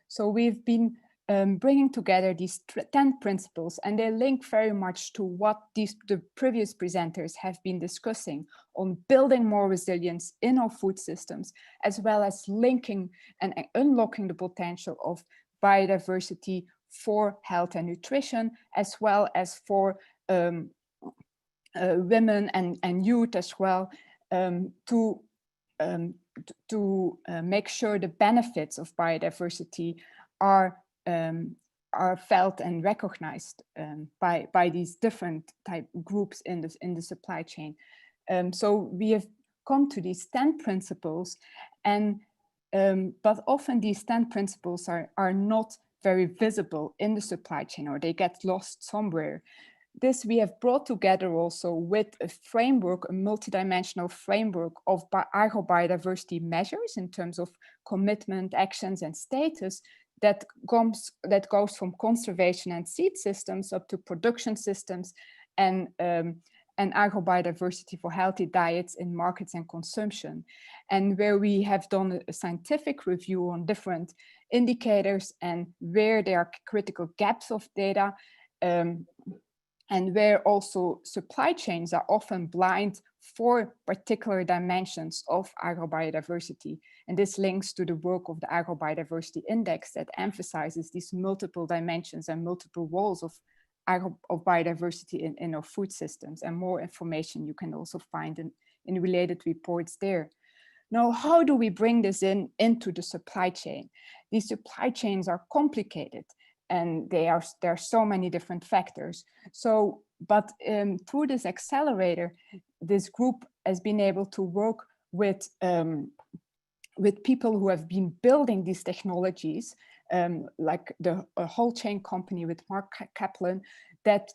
So we've been bringing together these 10 principles, and they link very much to what the previous presenters have been discussing on building more resilience in our food systems, as well as linking and unlocking the potential of biodiversity for health and nutrition, as well as for women and youth as well, to make sure the benefits of biodiversity are felt and recognized by these different type groups in the supply chain. So we have come to these 10 principles, and but often these 10 principles are not very visible in the supply chain, or they get lost somewhere. This we have brought together also with a framework, a multidimensional framework of agrobiodiversity measures in terms of commitment, actions, and status that goes from conservation and seed systems up to production systems and agrobiodiversity for healthy diets in markets and consumption. And where we have done a scientific review on different indicators and where there are critical gaps of data, and where also supply chains are often blind for particular dimensions of agrobiodiversity. And this links to the work of the Agrobiodiversity Index that emphasizes these multiple dimensions and multiple roles of biodiversity in our food systems. And more information you can also find in related reports there. Now, how do we bring this into the supply chain? These supply chains are complicated, and there are so many different factors. So, but through this accelerator, this group has been able to work with people who have been building these technologies, like the whole chain company with Mark Kaplan, that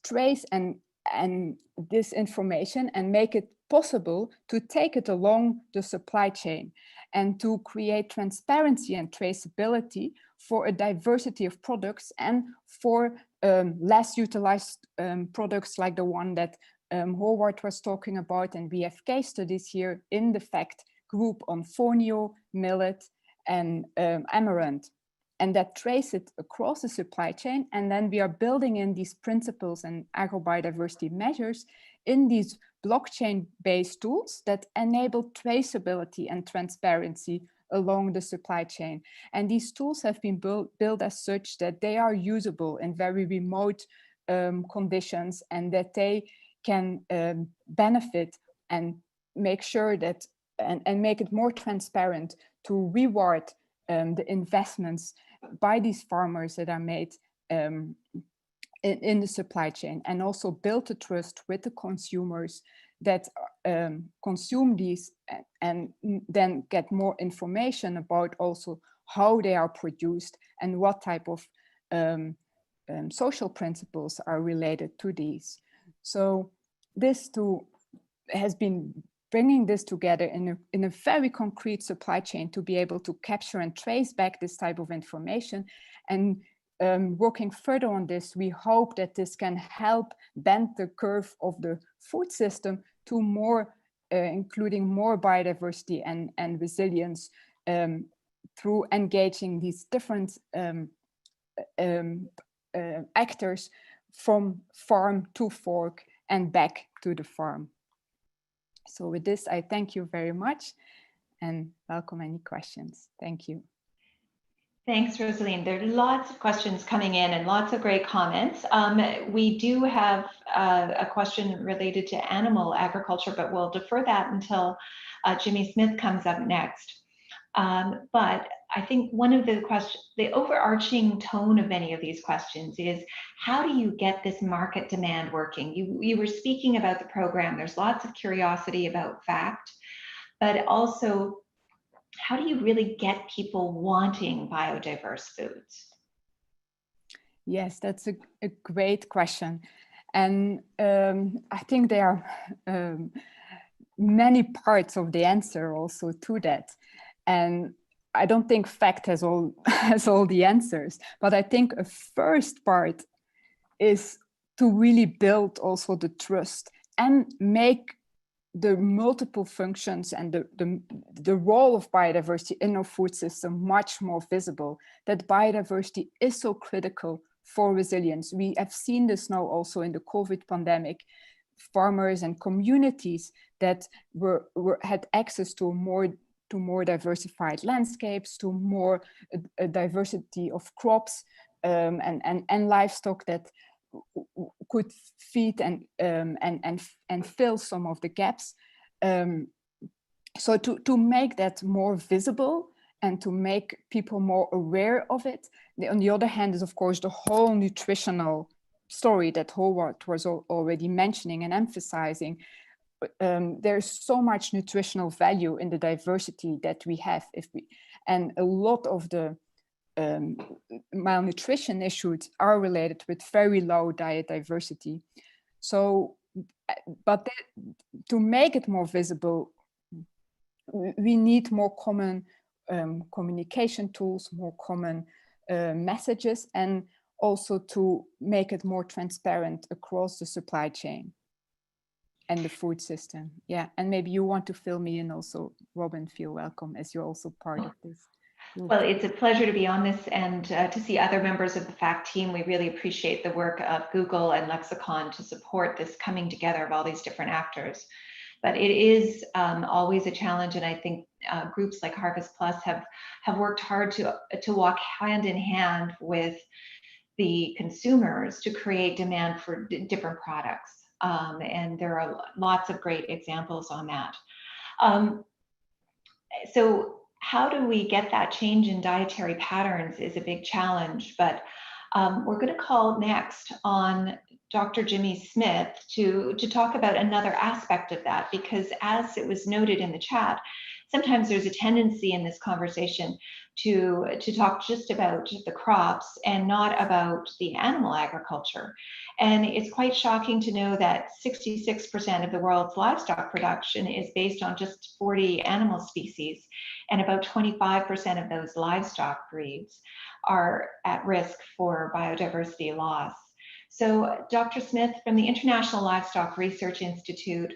trace and this information and make it possible to take it along the supply chain and to create transparency and traceability for a diversity of products and for less utilized products like the one that Howard was talking about. And we have case studies here in the FACT group on fonio, millet, and amaranth, and that trace it across the supply chain. And then we are building in these principles and agrobiodiversity measures in these blockchain-based tools that enable traceability and transparency along the supply chain. And these tools have been built as such that they are usable in very remote conditions, and that they can benefit and make sure that and make it more transparent to reward the investments by these farmers that are made in the supply chain, and also build the trust with the consumers that consume these and then get more information about also how they are produced, and what type of social principles are related to these. So this too has been bringing this together in a very concrete supply chain to be able to capture and trace back this type of information. And working further on this, we hope that this can help bend the curve of the food system to more, including more biodiversity and resilience through engaging these different actors from farm to fork and back to the farm. So with this, I thank you very much and welcome any questions. Thank you. Thanks, Rosaline. There are lots of questions coming in and lots of great comments. We do have a question related to animal agriculture, but we'll defer that until Jimmy Smith comes up next. But I think one of the overarching tone of many of these questions is, how do you get this market demand working? You were speaking about the program. There's lots of curiosity about FACT, but also, how do you really get people wanting biodiverse foods? Yes, that's a great question. And I think there are many parts of the answer also to that. And I don't think FACT has all the answers, but I think a first part is to really build also the trust and make the multiple functions and the role of biodiversity in our food system much more visible, that biodiversity is so critical for resilience. We have seen this now also in the COVID pandemic. Farmers and communities that had access to more diversified landscapes, to more diversity of crops and livestock that could feed and fill some of the gaps. So to make that more visible and to make people more aware of it. On the other hand is, of course, the whole nutritional story that Howard was already mentioning and emphasizing. There's so much nutritional value in the diversity that we have, and a lot of the malnutrition issues are related with very low diet diversity. So, but to make it more visible, we need more common communication tools, more common messages, and also to make it more transparent across the supply chain and the food system. Yeah, and maybe you want to fill me in also, Robin, feel welcome as you're also part of this. Well, it's a pleasure to be on this and to see other members of the FACT team. We really appreciate the work of Google and Lexicon to support this coming together of all these different actors. But it is always a challenge, and I think groups like Harvest Plus have worked hard to walk hand in hand with the consumers to create demand for different products. And there are lots of great examples on that. So how do we get that change in dietary patterns is a big challenge, but we're going to call next on Dr. Jimmy Smith to talk about another aspect of that, because as it was noted in the chat, sometimes there's a tendency in this conversation to talk just about the crops and not about the animal agriculture. And it's quite shocking to know that 66% of the world's livestock production is based on just 40 animal species, and about 25% of those livestock breeds are at risk for biodiversity loss. So Dr. Smith, from the International Livestock Research Institute,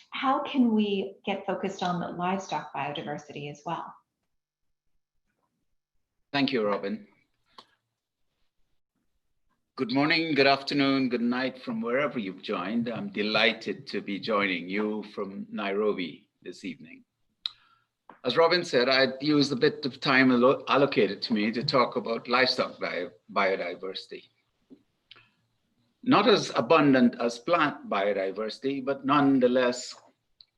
how can we get focused on the livestock biodiversity as well? Thank you, Robin. Good morning, good afternoon, good night from wherever you've joined. I'm delighted to be joining you from Nairobi this evening. As Robin said, I'd use a bit of time allocated to me to talk about livestock biodiversity. Not as abundant as plant biodiversity, but nonetheless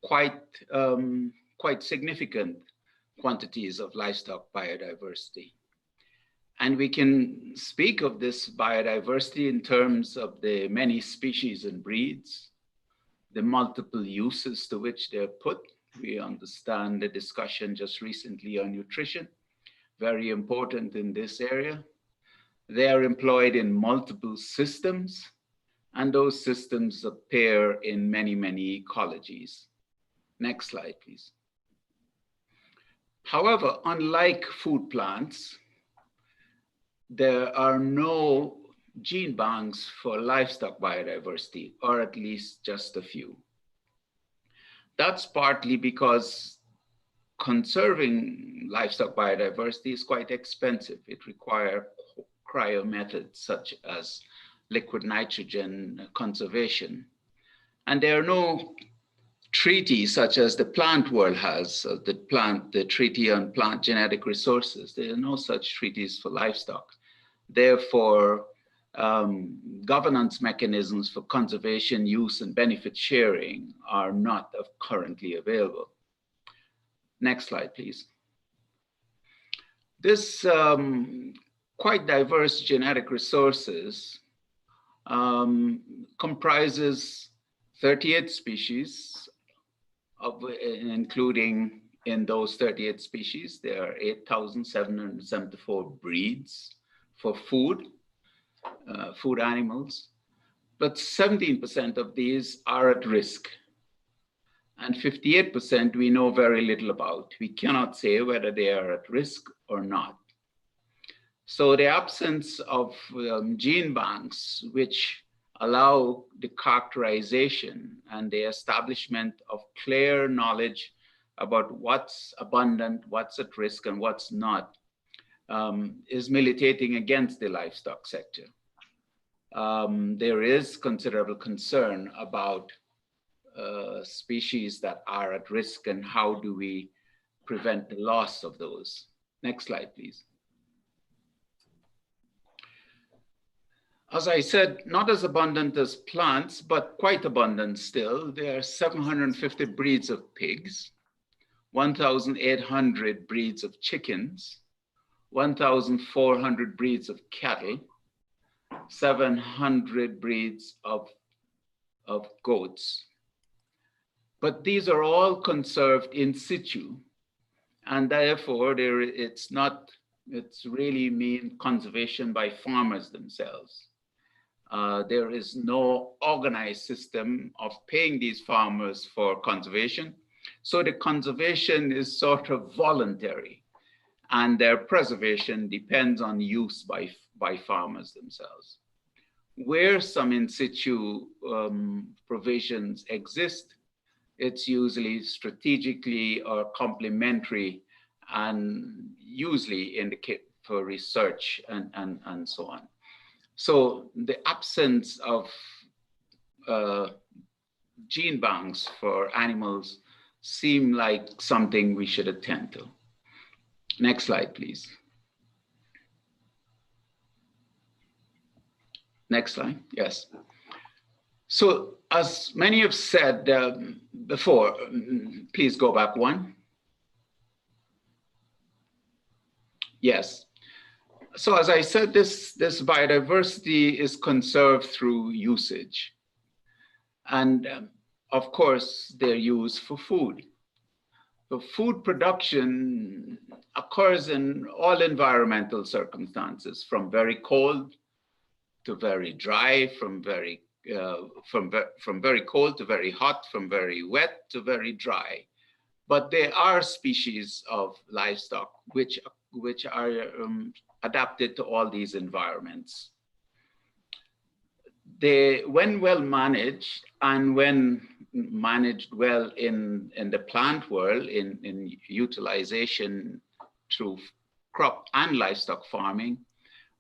quite significant quantities of livestock biodiversity. And we can speak of this biodiversity in terms of the many species and breeds, the multiple uses to which they're put. We understand the discussion just recently on nutrition, very important in this area. They are employed in multiple systems, and those systems appear in many, many ecologies. Next slide, please. However, unlike food plants, there are no gene banks for livestock biodiversity, or at least just a few. That's partly because conserving livestock biodiversity is quite expensive. It requires cryo methods such as liquid nitrogen conservation. And there are no treaties such as the plant world has, the Treaty on Plant Genetic Resources. There are no such treaties for livestock. Therefore, governance mechanisms for conservation, use, and benefit sharing are not currently available. Next slide, please. This quite diverse genetic resources comprises 38 species, including in those 38 species, there are 8,774 breeds for food animals, but 17% of these are at risk. And 58% we know very little about. We cannot say whether they are at risk or not. So the absence of gene banks, which allow the characterization and the establishment of clear knowledge about what's abundant, what's at risk, and what's not, is militating against the livestock sector. There is considerable concern about species that are at risk and how do we prevent the loss of those. Next slide, please. As I said, not as abundant as plants, but quite abundant still. There are 750 breeds of pigs, 1,800 breeds of chickens, 1,400 breeds of cattle, 700 breeds of goats. But these are all conserved in situ, and therefore it's really mean conservation by farmers themselves. There is no organized system of paying these farmers for conservation. So the conservation is sort of voluntary, and their preservation depends on use by farmers themselves. Where some in situ provisions exist, it's usually strategically or complementary and usually indicate for research and so on. So the absence of gene banks for animals seem like something we should attend to. Next slide, please. Next slide, yes. So as many have said before, please go back one. Yes. So as I said, this biodiversity is conserved through usage. And of course, they're used for food. So food production occurs in all environmental circumstances, from very cold to very dry, from very cold to very hot, from very wet to very dry. But there are species of livestock which are adapted to all these environments. When well managed, and when managed well in the plant world, in utilization through crop and livestock farming,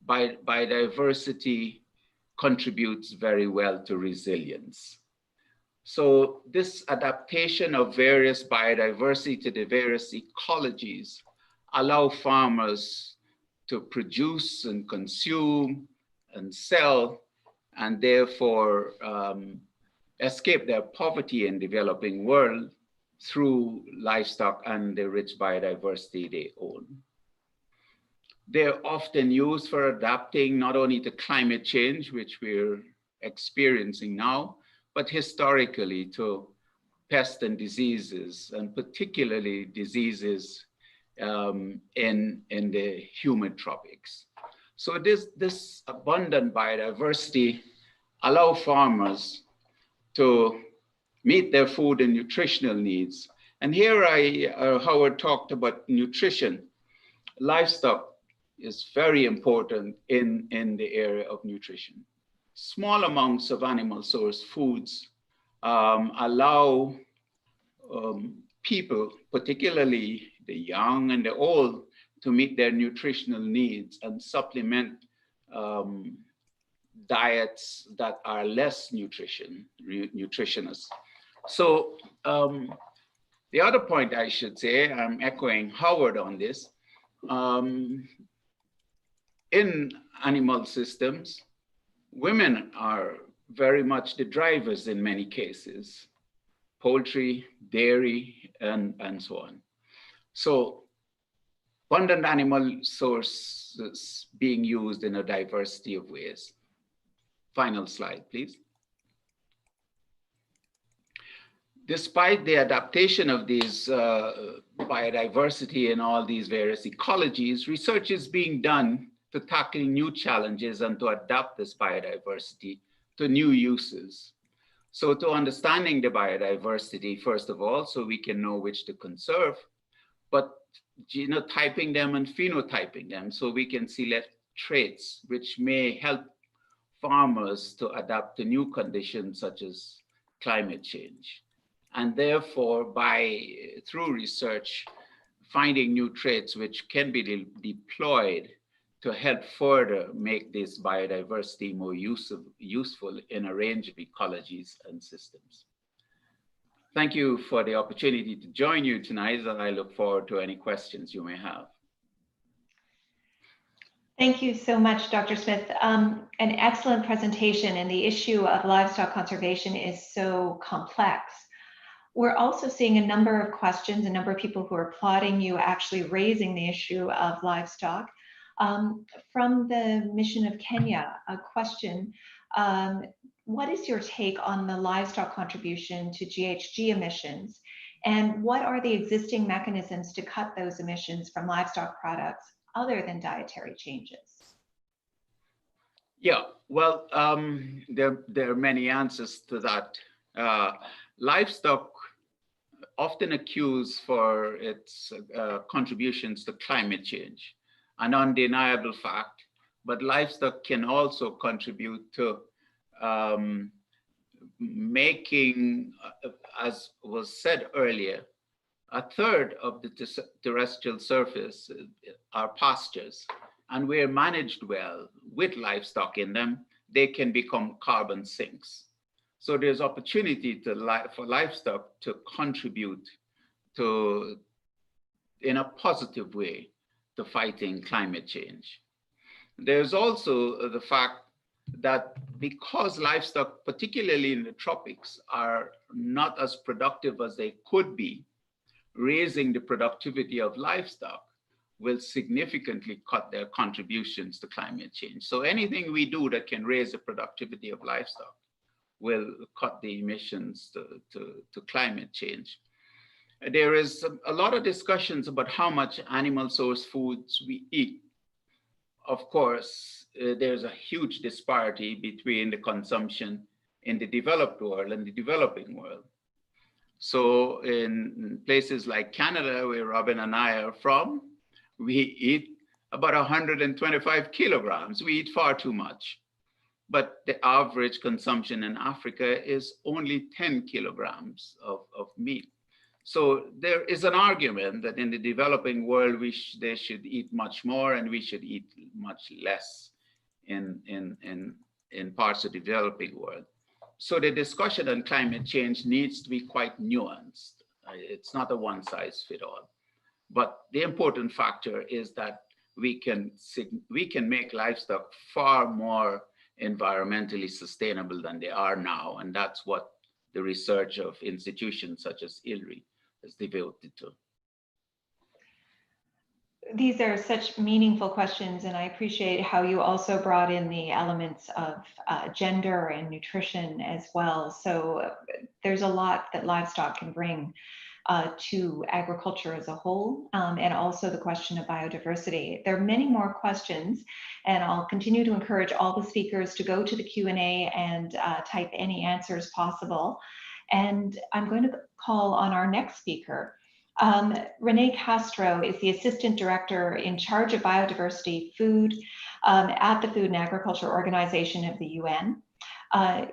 biodiversity contributes very well to resilience. So this adaptation of various biodiversity to the various ecologies allow farmers to produce and consume and sell, and therefore escape their poverty in developing world through livestock and the rich biodiversity they own. They're often used for adapting not only to climate change, which we're experiencing now, but historically to pests and diseases, and particularly diseases in the humid tropics. So this abundant biodiversity allow farmers to meet their food and nutritional needs. And here Howard talked about nutrition. Livestock is very important in the area of nutrition. Small amounts of animal source foods allow people, particularly the young and the old, to meet their nutritional needs and supplement diets that are less nutritious. So the other point I should say, I'm echoing Howard on this, in animal systems, women are very much the drivers in many cases, poultry, dairy, and so on. So abundant animal sources being used in a diversity of ways. Final slide, please. Despite the adaptation of these biodiversity in all these various ecologies, research is being done to tackle new challenges and to adapt this biodiversity to new uses. So to understanding the biodiversity, first of all, so we can know which to conserve, but genotyping them and phenotyping them so we can select traits which may help farmers to adapt to new conditions such as climate change. And therefore, through research, finding new traits which can be deployed to help further make this biodiversity more useful in a range of ecologies and systems. Thank you for the opportunity to join you tonight, and I look forward to any questions you may have. Thank you so much, Dr. Smith. An excellent presentation, and the issue of livestock conservation is so complex. We're also seeing a number of questions, a number of people who are applauding you actually raising the issue of livestock. From the mission of Kenya, a question, what is your take on the livestock contribution to GHG emissions? And what are the existing mechanisms to cut those emissions from livestock products other than dietary changes? Yeah, well, there are many answers to that. Livestock often accused for its contributions to climate change, an undeniable fact, but livestock can also contribute to making, as was said earlier, a third of the terrestrial surface are pastures, and where managed well with livestock in them, they can become carbon sinks. So there's opportunity for livestock to contribute to, in a positive way, to fighting climate change. There's also the fact that because livestock, particularly in the tropics, are not as productive as they could be, raising the productivity of livestock will significantly cut their contributions to climate change. So anything we do that can raise the productivity of livestock will cut the emissions to climate change. There is a lot of discussions about how much animal source foods we eat. Of course, there's a huge disparity between the consumption in the developed world and the developing world. So in places like Canada, where Robin and I are from, we eat about 125 kilograms. We eat far too much. But the average consumption in Africa is only 10 kilograms of meat. So there is an argument that in the developing world, they should eat much more and we should eat much less in parts of the developing world. So the discussion on climate change needs to be quite nuanced. It's not a one size fits all. But the important factor is that we can make livestock far more environmentally sustainable than they are now. And that's what the research of institutions such as ILRI is devoted to. These are such meaningful questions, and I appreciate how you also brought in the elements of gender and nutrition as well. So there's a lot that livestock can bring. to agriculture as a whole, and also the question of biodiversity. There are many more questions, and I'll continue to encourage all the speakers to go to the Q&A and type any answers possible. And I'm going to call on our next speaker. Renee Castro is the Assistant Director in charge of Biodiversity Food at the Food and Agriculture Organization of the UN.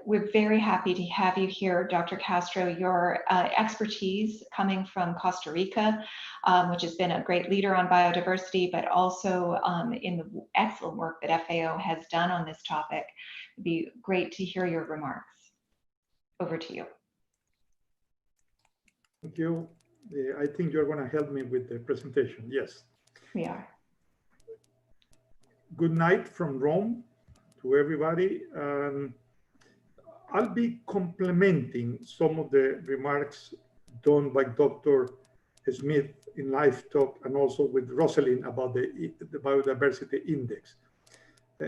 We're very happy to have you here, Dr. Castro. Your expertise coming from Costa Rica, which has been a great leader on biodiversity, but also in the excellent work that FAO has done on this topic. It'd be great to hear your remarks. Over to you. Thank you. I think you're going to help me with the presentation. Yes. We are. Good night from Rome to everybody. I'll be complementing some of the remarks done by Dr. Smith in livestock and also with Rosalind about the biodiversity index.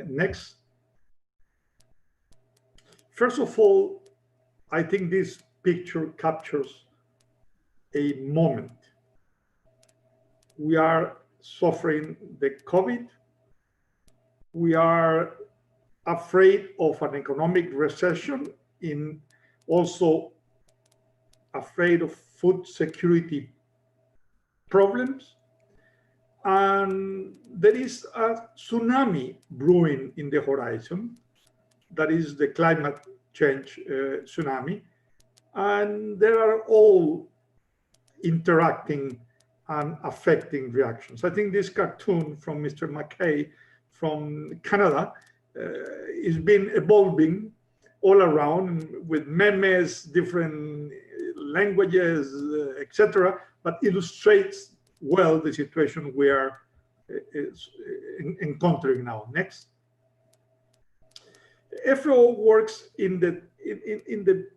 Next. First of all, I think this picture captures a moment. We are suffering the COVID. We are afraid of an economic recession, also afraid of food security problems. And there is a tsunami brewing in the horizon. That is the climate change tsunami. And there are all interacting and affecting reactions. I think this cartoon from Mr. McKay from Canada is been evolving all around with memes, different languages, etc., but illustrates well the situation we are encountering now. Next. FAO works in the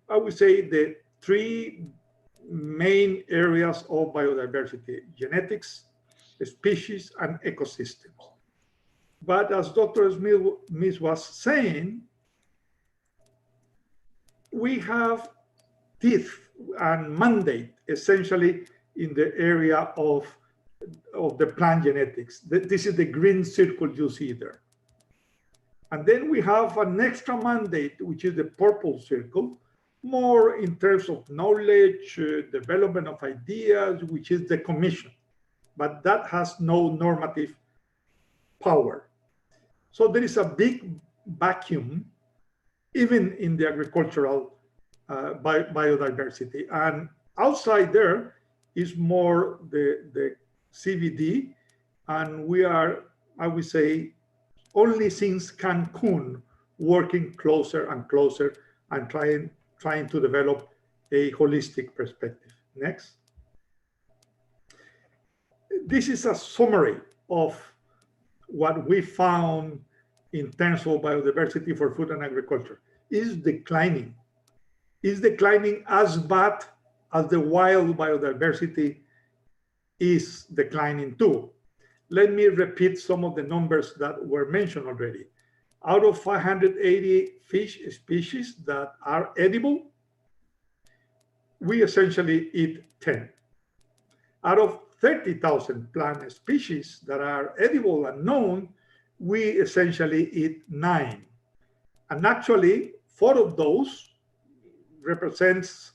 I would say the three main areas of biodiversity: genetics, species, and ecosystems. But as Dr. Smith was saying, we have teeth and mandate essentially in the area of the plant genetics. This is the green circle you see there. And then we have an extra mandate, which is the purple circle, more in terms of knowledge, development of ideas, which is the commission. But that has no normative power. So there is a big vacuum, even in the agricultural biodiversity. And outside there is more the CVD. And we are, I would say, only since Cancun, working closer and closer and trying to develop a holistic perspective. Next. This is a summary of what we found in terms of biodiversity for food and agriculture. Is declining. Is declining as bad as the wild biodiversity is declining too. Let me repeat some of the numbers that were mentioned already. Out of 580 fish species that are edible, we essentially eat 10. Out of 30,000 plant species that are edible and known, we essentially eat 9. And actually, 4 of those represents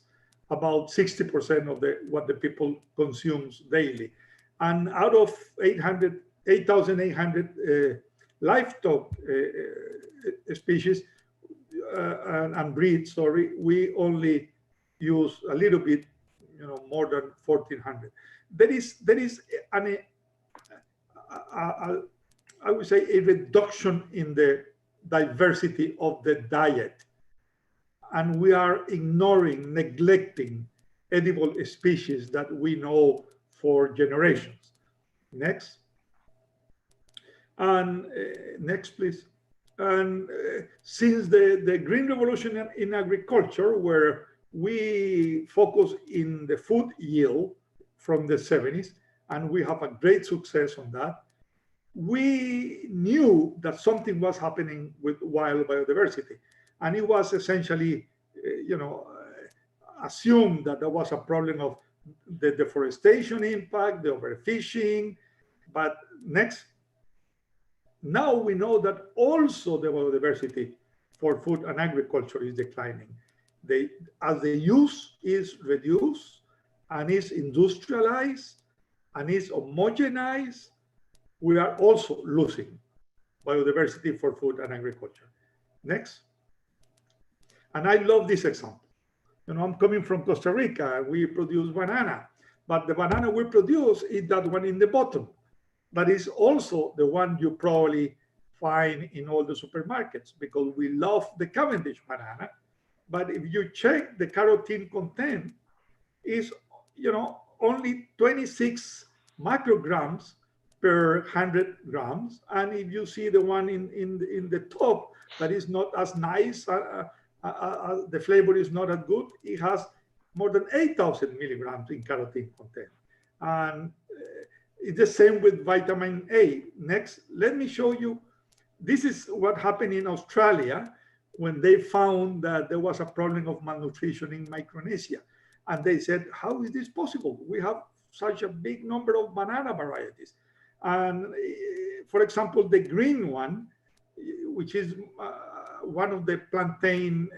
about 60% of what the people consumes daily. And out of 8,800 livestock species and breeds, sorry, we only use a little bit, more than 1,400. There is I would say a reduction in the diversity of the diet, and we are ignoring, neglecting edible species that we know for generations. Next. And next, please. And since the Green Revolution in agriculture, where we focus in the food yield from the 70s, and we have a great success on that, we knew that something was happening with wild biodiversity. And it was essentially, assumed that there was a problem of the deforestation impact, the overfishing. But next, now we know that also the biodiversity for food and agriculture is declining. As the use is reduced and is industrialized and is homogenized, we are also losing biodiversity for food and agriculture. Next. And I love this example. You know, I'm coming from Costa Rica. We produce banana, but the banana we produce is that one in the bottom. That is also the one you probably find in all the supermarkets, because we love the Cavendish banana. But if you check the carotene content, is, you know, only 26 micrograms per 100 grams. And if you see the one in the top that is not as nice, the flavor is not as good, it has more than 8,000 milligrams in carotene content. And it's the same with vitamin A. Next, let me show you. This is what happened in Australia when they found that there was a problem of malnutrition in Micronesia. And they said, how is this possible? We have such a big number of banana varieties. And for example, the green one, which is one of the plantain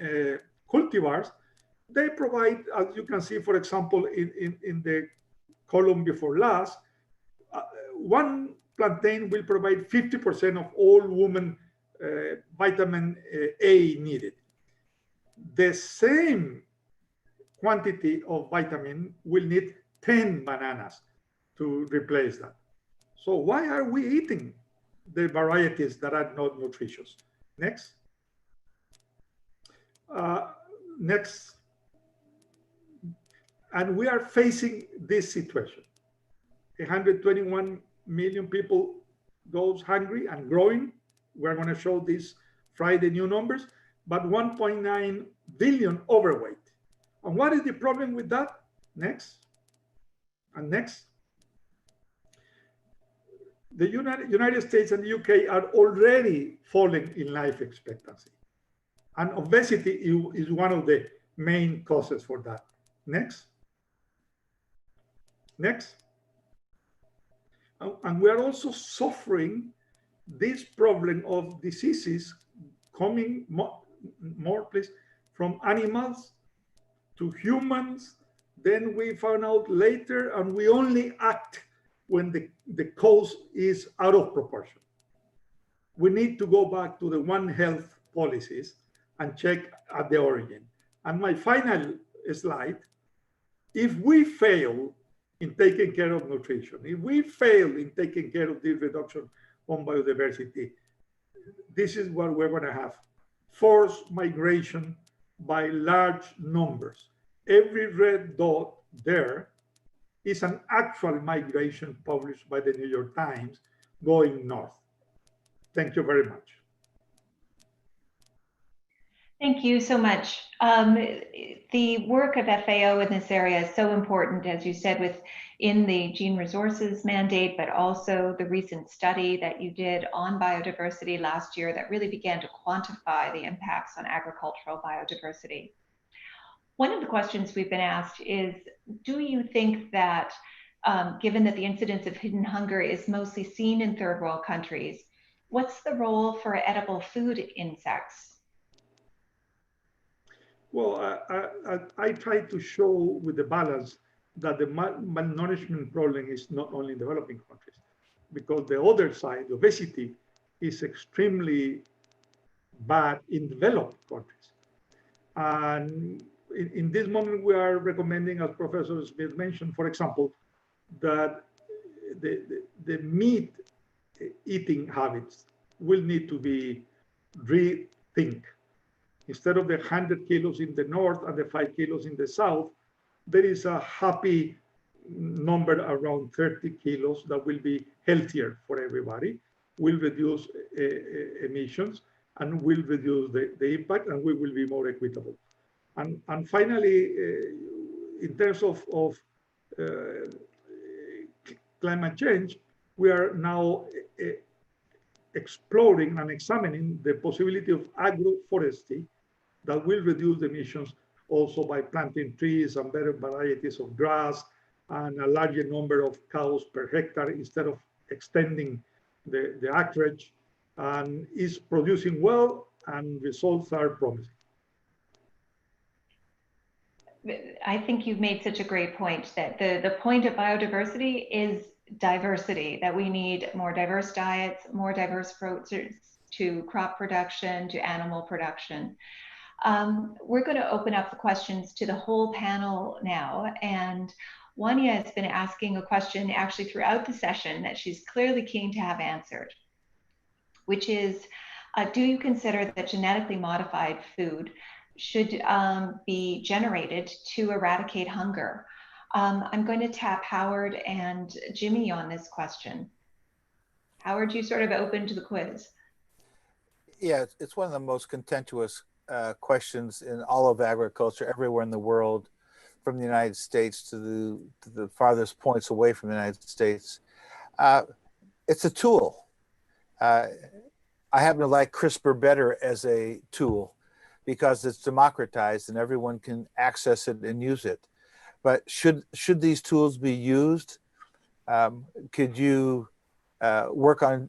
cultivars, they provide, as you can see, for example, in the column before last, one plantain will provide 50% of all women vitamin A needed. The same quantity of vitamin will need 10 bananas to replace that. So why are we eating the varieties that are not nutritious? Next. Next. And we are facing this situation. 121 million people goes hungry and growing. We're going to show this Friday new numbers, but 1.9 billion overweight. And what is the problem with that? Next. And next. The United States and the UK are already falling in life expectancy. And obesity is one of the main causes for that. Next. Next. And we are also suffering this problem of diseases coming more please, from animals to humans. Then we found out later, and we only act when the cause is out of proportion. We need to go back to the One Health policies and check at the origin. And my final slide, if we fail in taking care of nutrition, if we fail in taking care of this reduction on biodiversity, this is what we're going to have. Forced migration by large numbers. Every red dot there is an actual migration published by the New York Times going north. Thank you very much. Thank you so much. The work of FAO in this area is so important, as you said, within the gene resources mandate, but also the recent study that you did on biodiversity last year that really began to quantify the impacts on agricultural biodiversity. One of the questions we've been asked is, do you think that, given that the incidence of hidden hunger is mostly seen in third world countries, what's the role for edible food insects? Well, I try to show with the balance that the malnourishment problem is not only in developing countries, because the other side, obesity, is extremely bad in developed countries. And in this moment, we are recommending, as Professor Smith mentioned, for example, that the meat eating habits will need to be rethink. Instead of the 100 kilos in the north and the 5 kilos in the south, there is a happy number around 30 kilos that will be healthier for everybody, will reduce emissions, and will reduce the impact, and we will be more equitable. And finally, in terms of climate change, we are now exploring and examining the possibility of agroforestry that will reduce the emissions also by planting trees and better varieties of grass and a larger number of cows per hectare instead of extending the acreage, and is producing well, and results are promising. I think you've made such a great point that the point of biodiversity is diversity, that we need more diverse diets, more diverse approaches to crop production, to animal production. We're going to open up the questions to the whole panel now. And Wanya has been asking a question actually throughout the session that she's clearly keen to have answered, which is, do you consider that genetically modified food should be generated to eradicate hunger? I'm going to tap Howard and Jimmy on this question. Howard, you sort of opened the quiz. Yeah, it's one of the most contentious questions in all of agriculture, everywhere in the world, from the United States to the farthest points away from the United States. It's a tool. I happen to like CRISPR better as a tool because it's democratized and everyone can access it and use it. But should these tools be used? Could you work on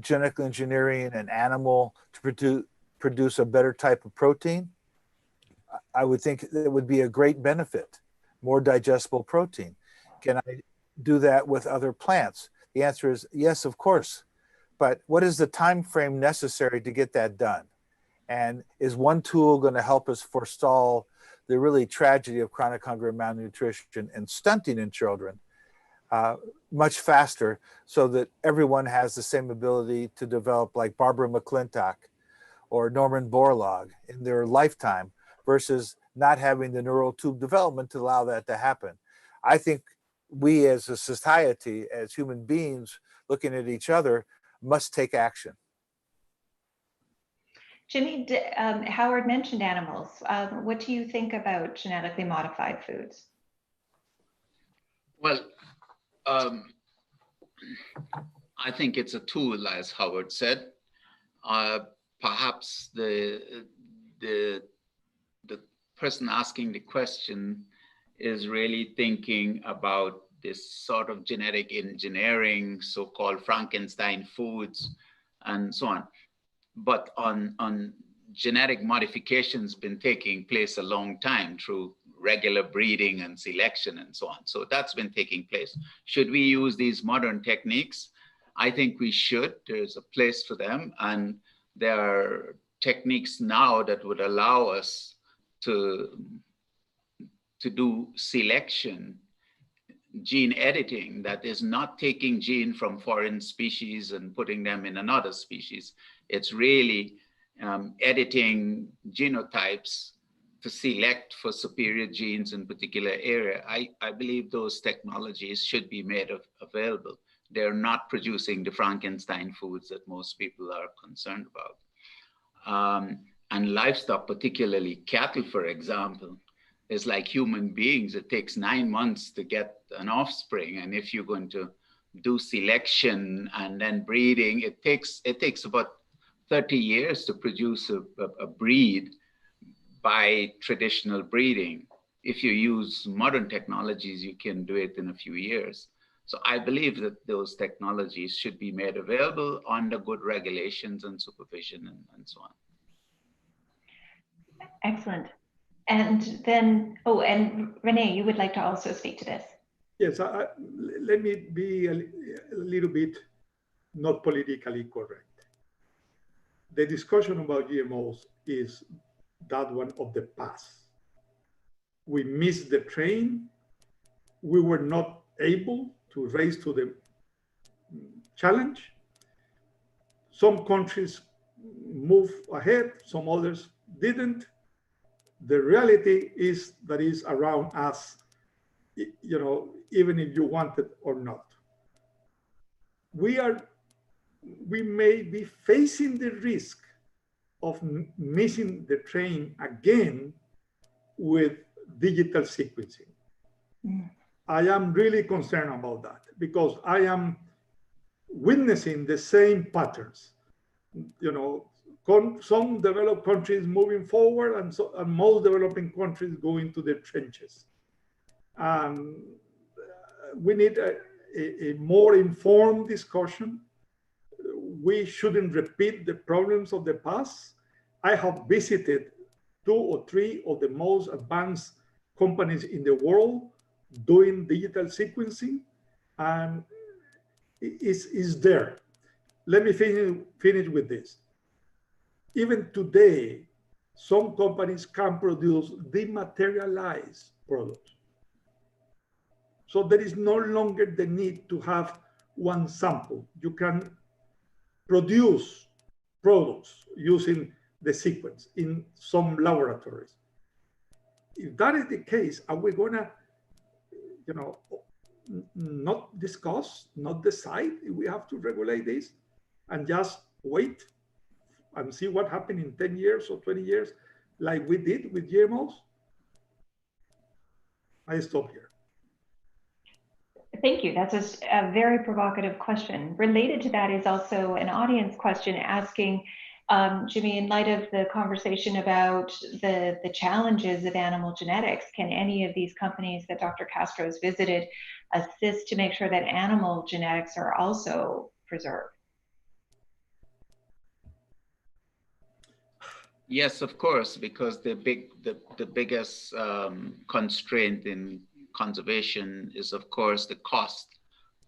genetically engineering an animal to produce a better type of protein? I would think it would be a great benefit, more digestible protein. Can I do that with other plants? The answer is yes, of course. But what is the time frame necessary to get that done? And is one tool going to help us forestall the really tragedy of chronic hunger and malnutrition and stunting in children much faster, so that everyone has the same ability to develop like Barbara McClintock or Norman Borlaug in their lifetime, versus not having the neural tube development to allow that to happen? I think we as a society, as human beings looking at each other, must take action. Jimmy, Howard mentioned animals. What do you think about genetically modified foods? Well, I think it's a tool, as Howard said. Perhaps the person asking the question is really thinking about this sort of genetic engineering, so-called Frankenstein foods, and so on. But on genetic modifications been taking place a long time through regular breeding and selection and so on. So that's been taking place. Should we use these modern techniques? I think we should. There's a place for them. And there are techniques now that would allow us to do selection, gene editing, that is not taking gene from foreign species and putting them in another species. It's really editing genotypes to select for superior genes in particular area. I believe those technologies should be made available. They're not producing the Frankenstein foods that most people are concerned about. And livestock, particularly cattle, for example, is like human beings. It takes 9 months to get an offspring. And if you're going to do selection and then breeding, it takes about 30 years to produce a breed by traditional breeding. If you use modern technologies, you can do it in a few years. So I believe that those technologies should be made available under good regulations and supervision and so on. Excellent. And then, oh, and Renee, you would like to also speak to this. Yes, let me be a little bit not politically correct. The discussion about GMOs is that one of the past. We missed the train. We were not able to raise to the challenge. Some countries moved ahead, some others didn't. The reality is that is around us, you know, even if you want it or not. We may be facing the risk of missing the train again with digital sequencing. I am really concerned about that because I am witnessing the same patterns. You know, some developed countries moving forward, and most developing countries going to the trenches. We need a more informed discussion. We shouldn't repeat the problems of the past. I have visited 2 or 3 of the most advanced companies in the world doing digital sequencing, and it's there. Let me finish with this. Even today, some companies can produce dematerialized products. So there is no longer the need to have one sample. You can produce products using the sequence in some laboratories. If that is the case, are we gonna, not discuss, not decide if we have to regulate this and just wait and see what happened in 10 years or 20 years like we did with GMOs? I stop here. Thank you. That's a very provocative question. Related to that is also an audience question asking, Jimmy, in light of the conversation about the challenges of animal genetics, can any of these companies that Dr. Castro has visited assist to make sure that animal genetics are also preserved? Yes, of course, because the biggest constraint in conservation is, of course, the cost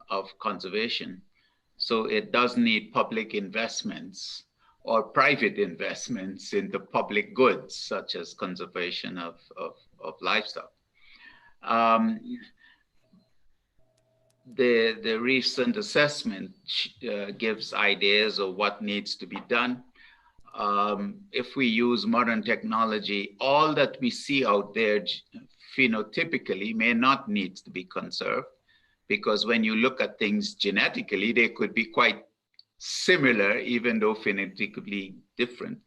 of conservation. So it does need public investments or private investments into public goods, such as conservation of livestock. The recent assessment gives ideas of what needs to be done. If we use modern technology, all that we see out there phenotypically may not need to be conserved, because when you look at things genetically, they could be quite similar, even though phenotypically different.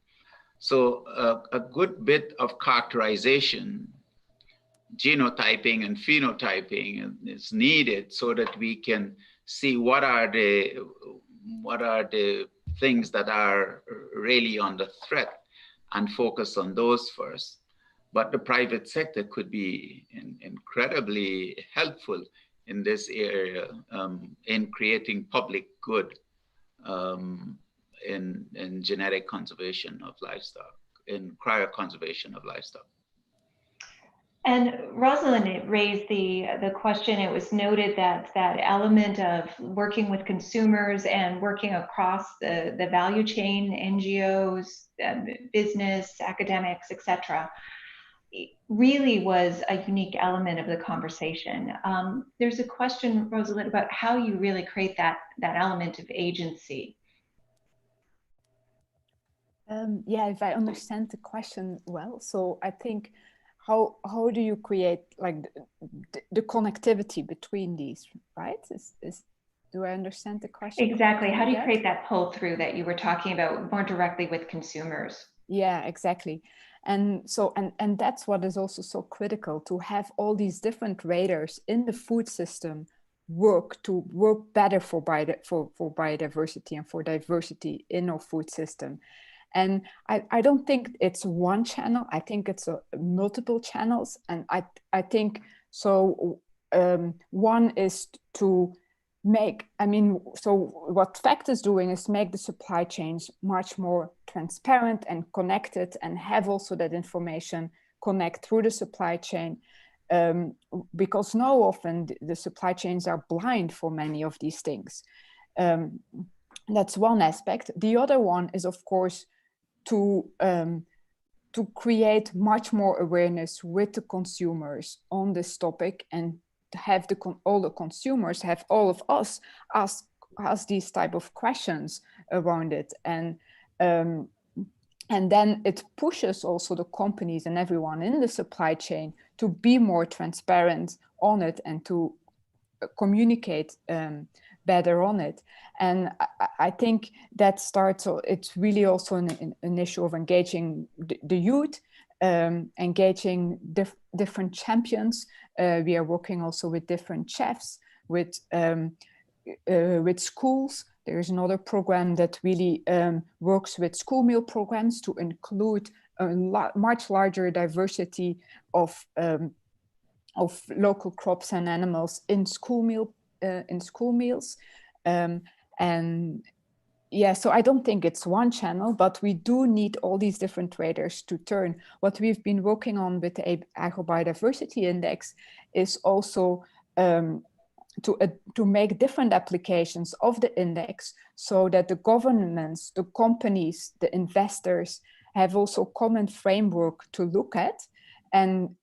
So a good bit of characterization, genotyping and phenotyping is needed so that we can see what are the things that are really under threat and focus on those first. But the private sector could be incredibly helpful in this area in creating public good in genetic conservation of livestock, in cryoconservation of livestock. And Rosalind raised the question. It was noted that that element of working with consumers and working across the value chain, NGOs, business, academics, etc., really was a unique element of the conversation. There's a question, Rosalind, about how you really create that element of agency. Yeah, if I understand the question well, so I think how do you create like the connectivity between these, right? Do I understand the question? Exactly. How do you create that pull through that you were talking about more directly with consumers? Yeah, exactly. And so, and that's what is also so critical, to have all these different raters in the food system work better for biodiversity and for diversity in our food system. And I don't think it's one channel. I think it's multiple channels. And I think so. One is to make, so what FACT is doing is make the supply chains much more transparent and connected, and have also that information connect through the supply chain. Because now often the supply chains are blind for many of these things. That's one aspect. The other one is, of course, to create much more awareness with the consumers on this topic, and to have all the consumers, have all of us ask these type of questions around it. And then it pushes also the companies and everyone in the supply chain to be more transparent on it and to communicate better on it. And I think that starts, it's really also an issue of engaging the youth, engaging different champions. We are working also with different chefs, with schools, there's another program that really works with school meal programs to include a much larger diversity of local crops and animals in school meals. And yeah, so I don't think it's one channel, but we do need all these different traders to turn. What we've been working on with the Agro-Biodiversity Index is also to make different applications of the index so that the governments, the companies, the investors have also common framework to look at and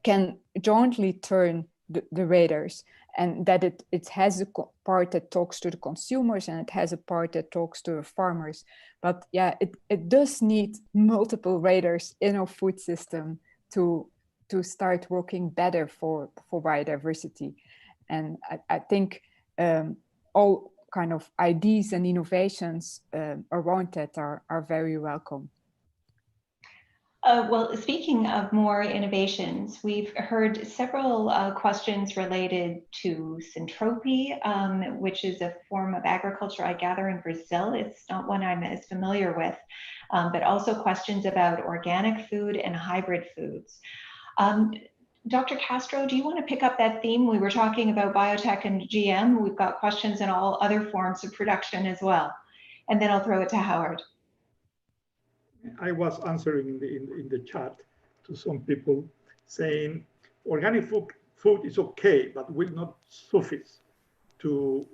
can jointly turn the radars, and that it has a part that talks to the consumers and it has a part that talks to the farmers. But yeah, it does need multiple radars in our food system to start working better for biodiversity. And I think all kind of ideas and innovations around that are very welcome. Well, speaking of more innovations, we've heard several questions related to syntropy, which is a form of agriculture I gather in Brazil. It's not one I'm as familiar with, but also questions about organic food and hybrid foods. Dr. Castro, do you want to pick up that theme? We were talking about biotech and GM. We've got questions in all other forms of production as well. And then I'll throw it to Howard. I was answering in the chat to some people saying organic food is okay, but will not suffice to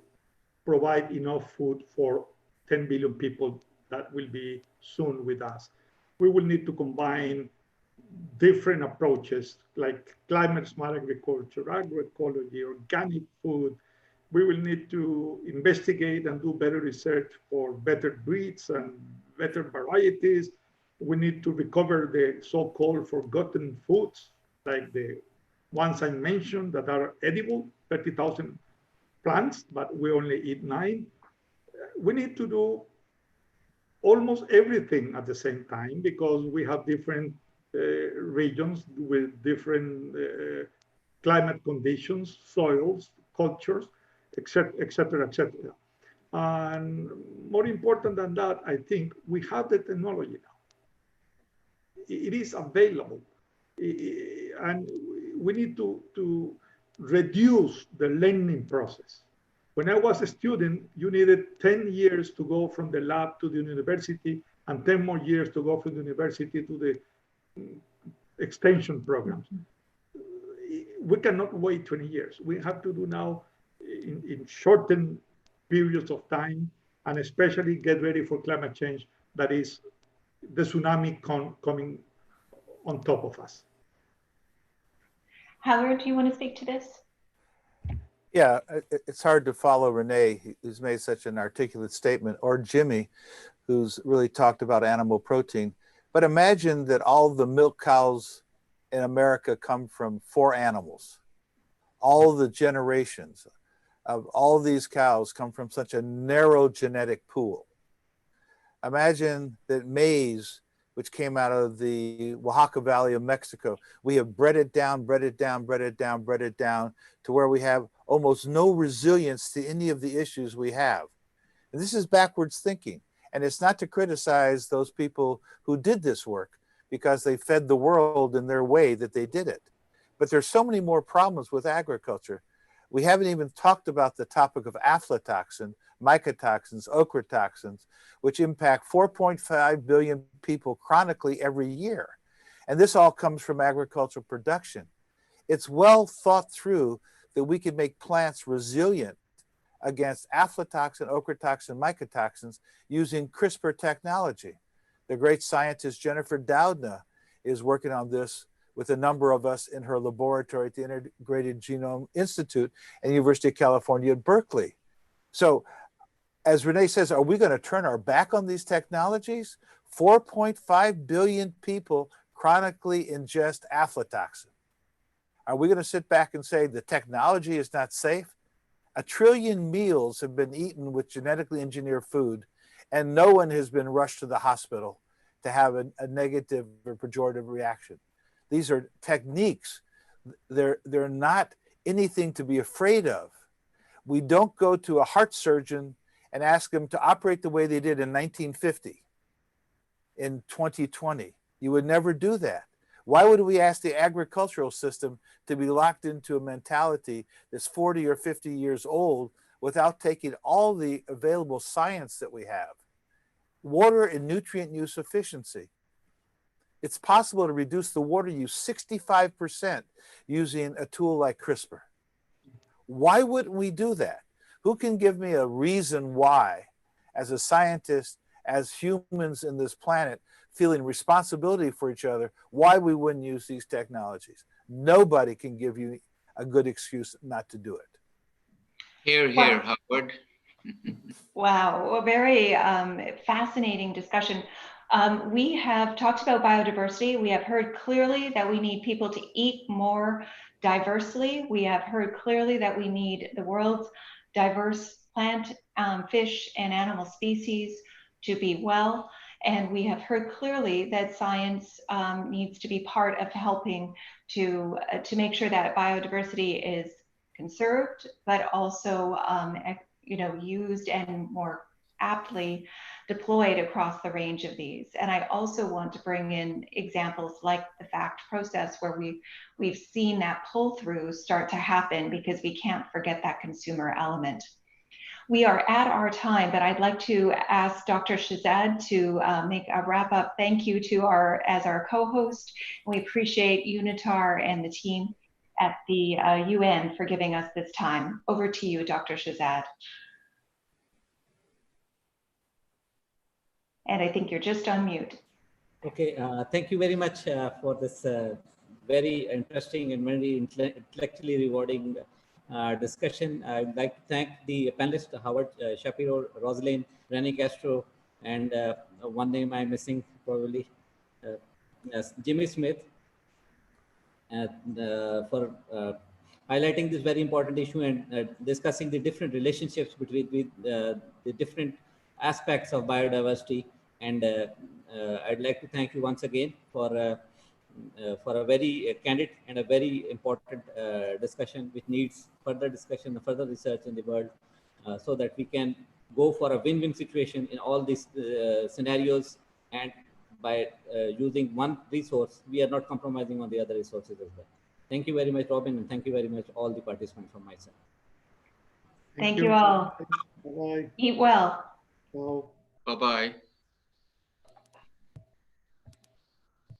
provide enough food for 10 billion people that will be soon with us. We will need to combine different approaches like climate smart agriculture, agroecology, organic food. We will need to investigate and do better research for better breeds and better varieties. We need to recover the so-called forgotten foods, like the ones I mentioned that are edible, 30,000 plants, but we only eat 9. We need to do almost everything at the same time because we have different regions with different climate conditions, soils, cultures, etc., etc., etc. And more important than that, I think we have the technology now. It is available, and we need to reduce the learning process. When I was a student, you needed 10 years to go from the lab to the university and 10 more years to go from the university to the extension programs. We cannot wait 20 years. We have to do now in shortened periods of time, and especially get ready for climate change that is the tsunami coming on top of us. Howard, do you want to speak to this? Yeah, it's hard to follow Renee, who's made such an articulate statement, or Jimmy, who's really talked about animal protein. But imagine that all the milk cows in America come from 4 animals. All the generations of all these cows come from such a narrow genetic pool. Imagine that maize, which came out of the Oaxaca Valley of Mexico, we have bred it down, bred it down, bred it down, bred it down to where we have almost no resilience to any of the issues we have. And this is backwards thinking. And it's not to criticize those people who did this work because they fed the world in their way that they did it. But there's so many more problems with agriculture. We haven't even talked about the topic of aflatoxin, mycotoxins, ochratoxins, which impact 4.5 billion people chronically every year. And this all comes from agricultural production. It's well thought through that we can make plants resilient against aflatoxin, ochratoxin, mycotoxins using CRISPR technology. The great scientist Jennifer Doudna is working on this with a number of us in her laboratory at the Integrated Genome Institute and University of California at Berkeley. So as Renee says, are we going to turn our back on these technologies? 4.5 billion people chronically ingest aflatoxin. Are we going to sit back and say the technology is not safe? 1 trillion meals have been eaten with genetically engineered food, and no one has been rushed to the hospital to have a negative or pejorative reaction. These are techniques. They're not anything to be afraid of. We don't go to a heart surgeon and ask them to operate the way they did in 1950 in 2020. You would never do that. Why would we ask the agricultural system to be locked into a mentality that's 40 or 50 years old without taking all the available science that we have? Water and nutrient use efficiency. It's possible to reduce the water use 65% using a tool like CRISPR. Why wouldn't we do that? Who can give me a reason why, as a scientist, as humans in this planet, feeling responsibility for each other, why we wouldn't use these technologies? Nobody can give you a good excuse not to do it. Hear, hear, Howard. Wow, a very fascinating discussion. We have talked about biodiversity. We have heard clearly that we need people to eat more diversely. We have heard clearly that we need the world's diverse plant, fish, and animal species to be well. And we have heard clearly that science needs to be part of helping to make sure that biodiversity is conserved, but also used and more aptly deployed across the range of these. And I also want to bring in examples like the FACT process, where we've seen that pull through start to happen, because we can't forget that consumer element. We are at our time, but I'd like to ask Dr. Shahzad to make a wrap up thank you to as our co-host. We appreciate UNITAR and the team at the UN for giving us this time. Over to you, Dr. Shahzad. And I think you're just on mute. Okay, thank you very much for this very interesting and very intellectually rewarding discussion. I'd like to thank the panelists, Howard Shapiro, Rosalind, Rene Castro, and one name I'm missing probably, Jimmy Smith, for highlighting this very important issue and discussing the different relationships between the different aspects of biodiversity. And I'd like to thank you once again for a very candid and a very important discussion, which needs further discussion, further research in the world, so that we can go for a win-win situation in all these scenarios. And by using one resource, we are not compromising on the other resources as well. Thank you very much, Robin, and thank you very much all the participants from my side. Thank you all. Bye-bye. Eat well. Ciao. Bye-bye.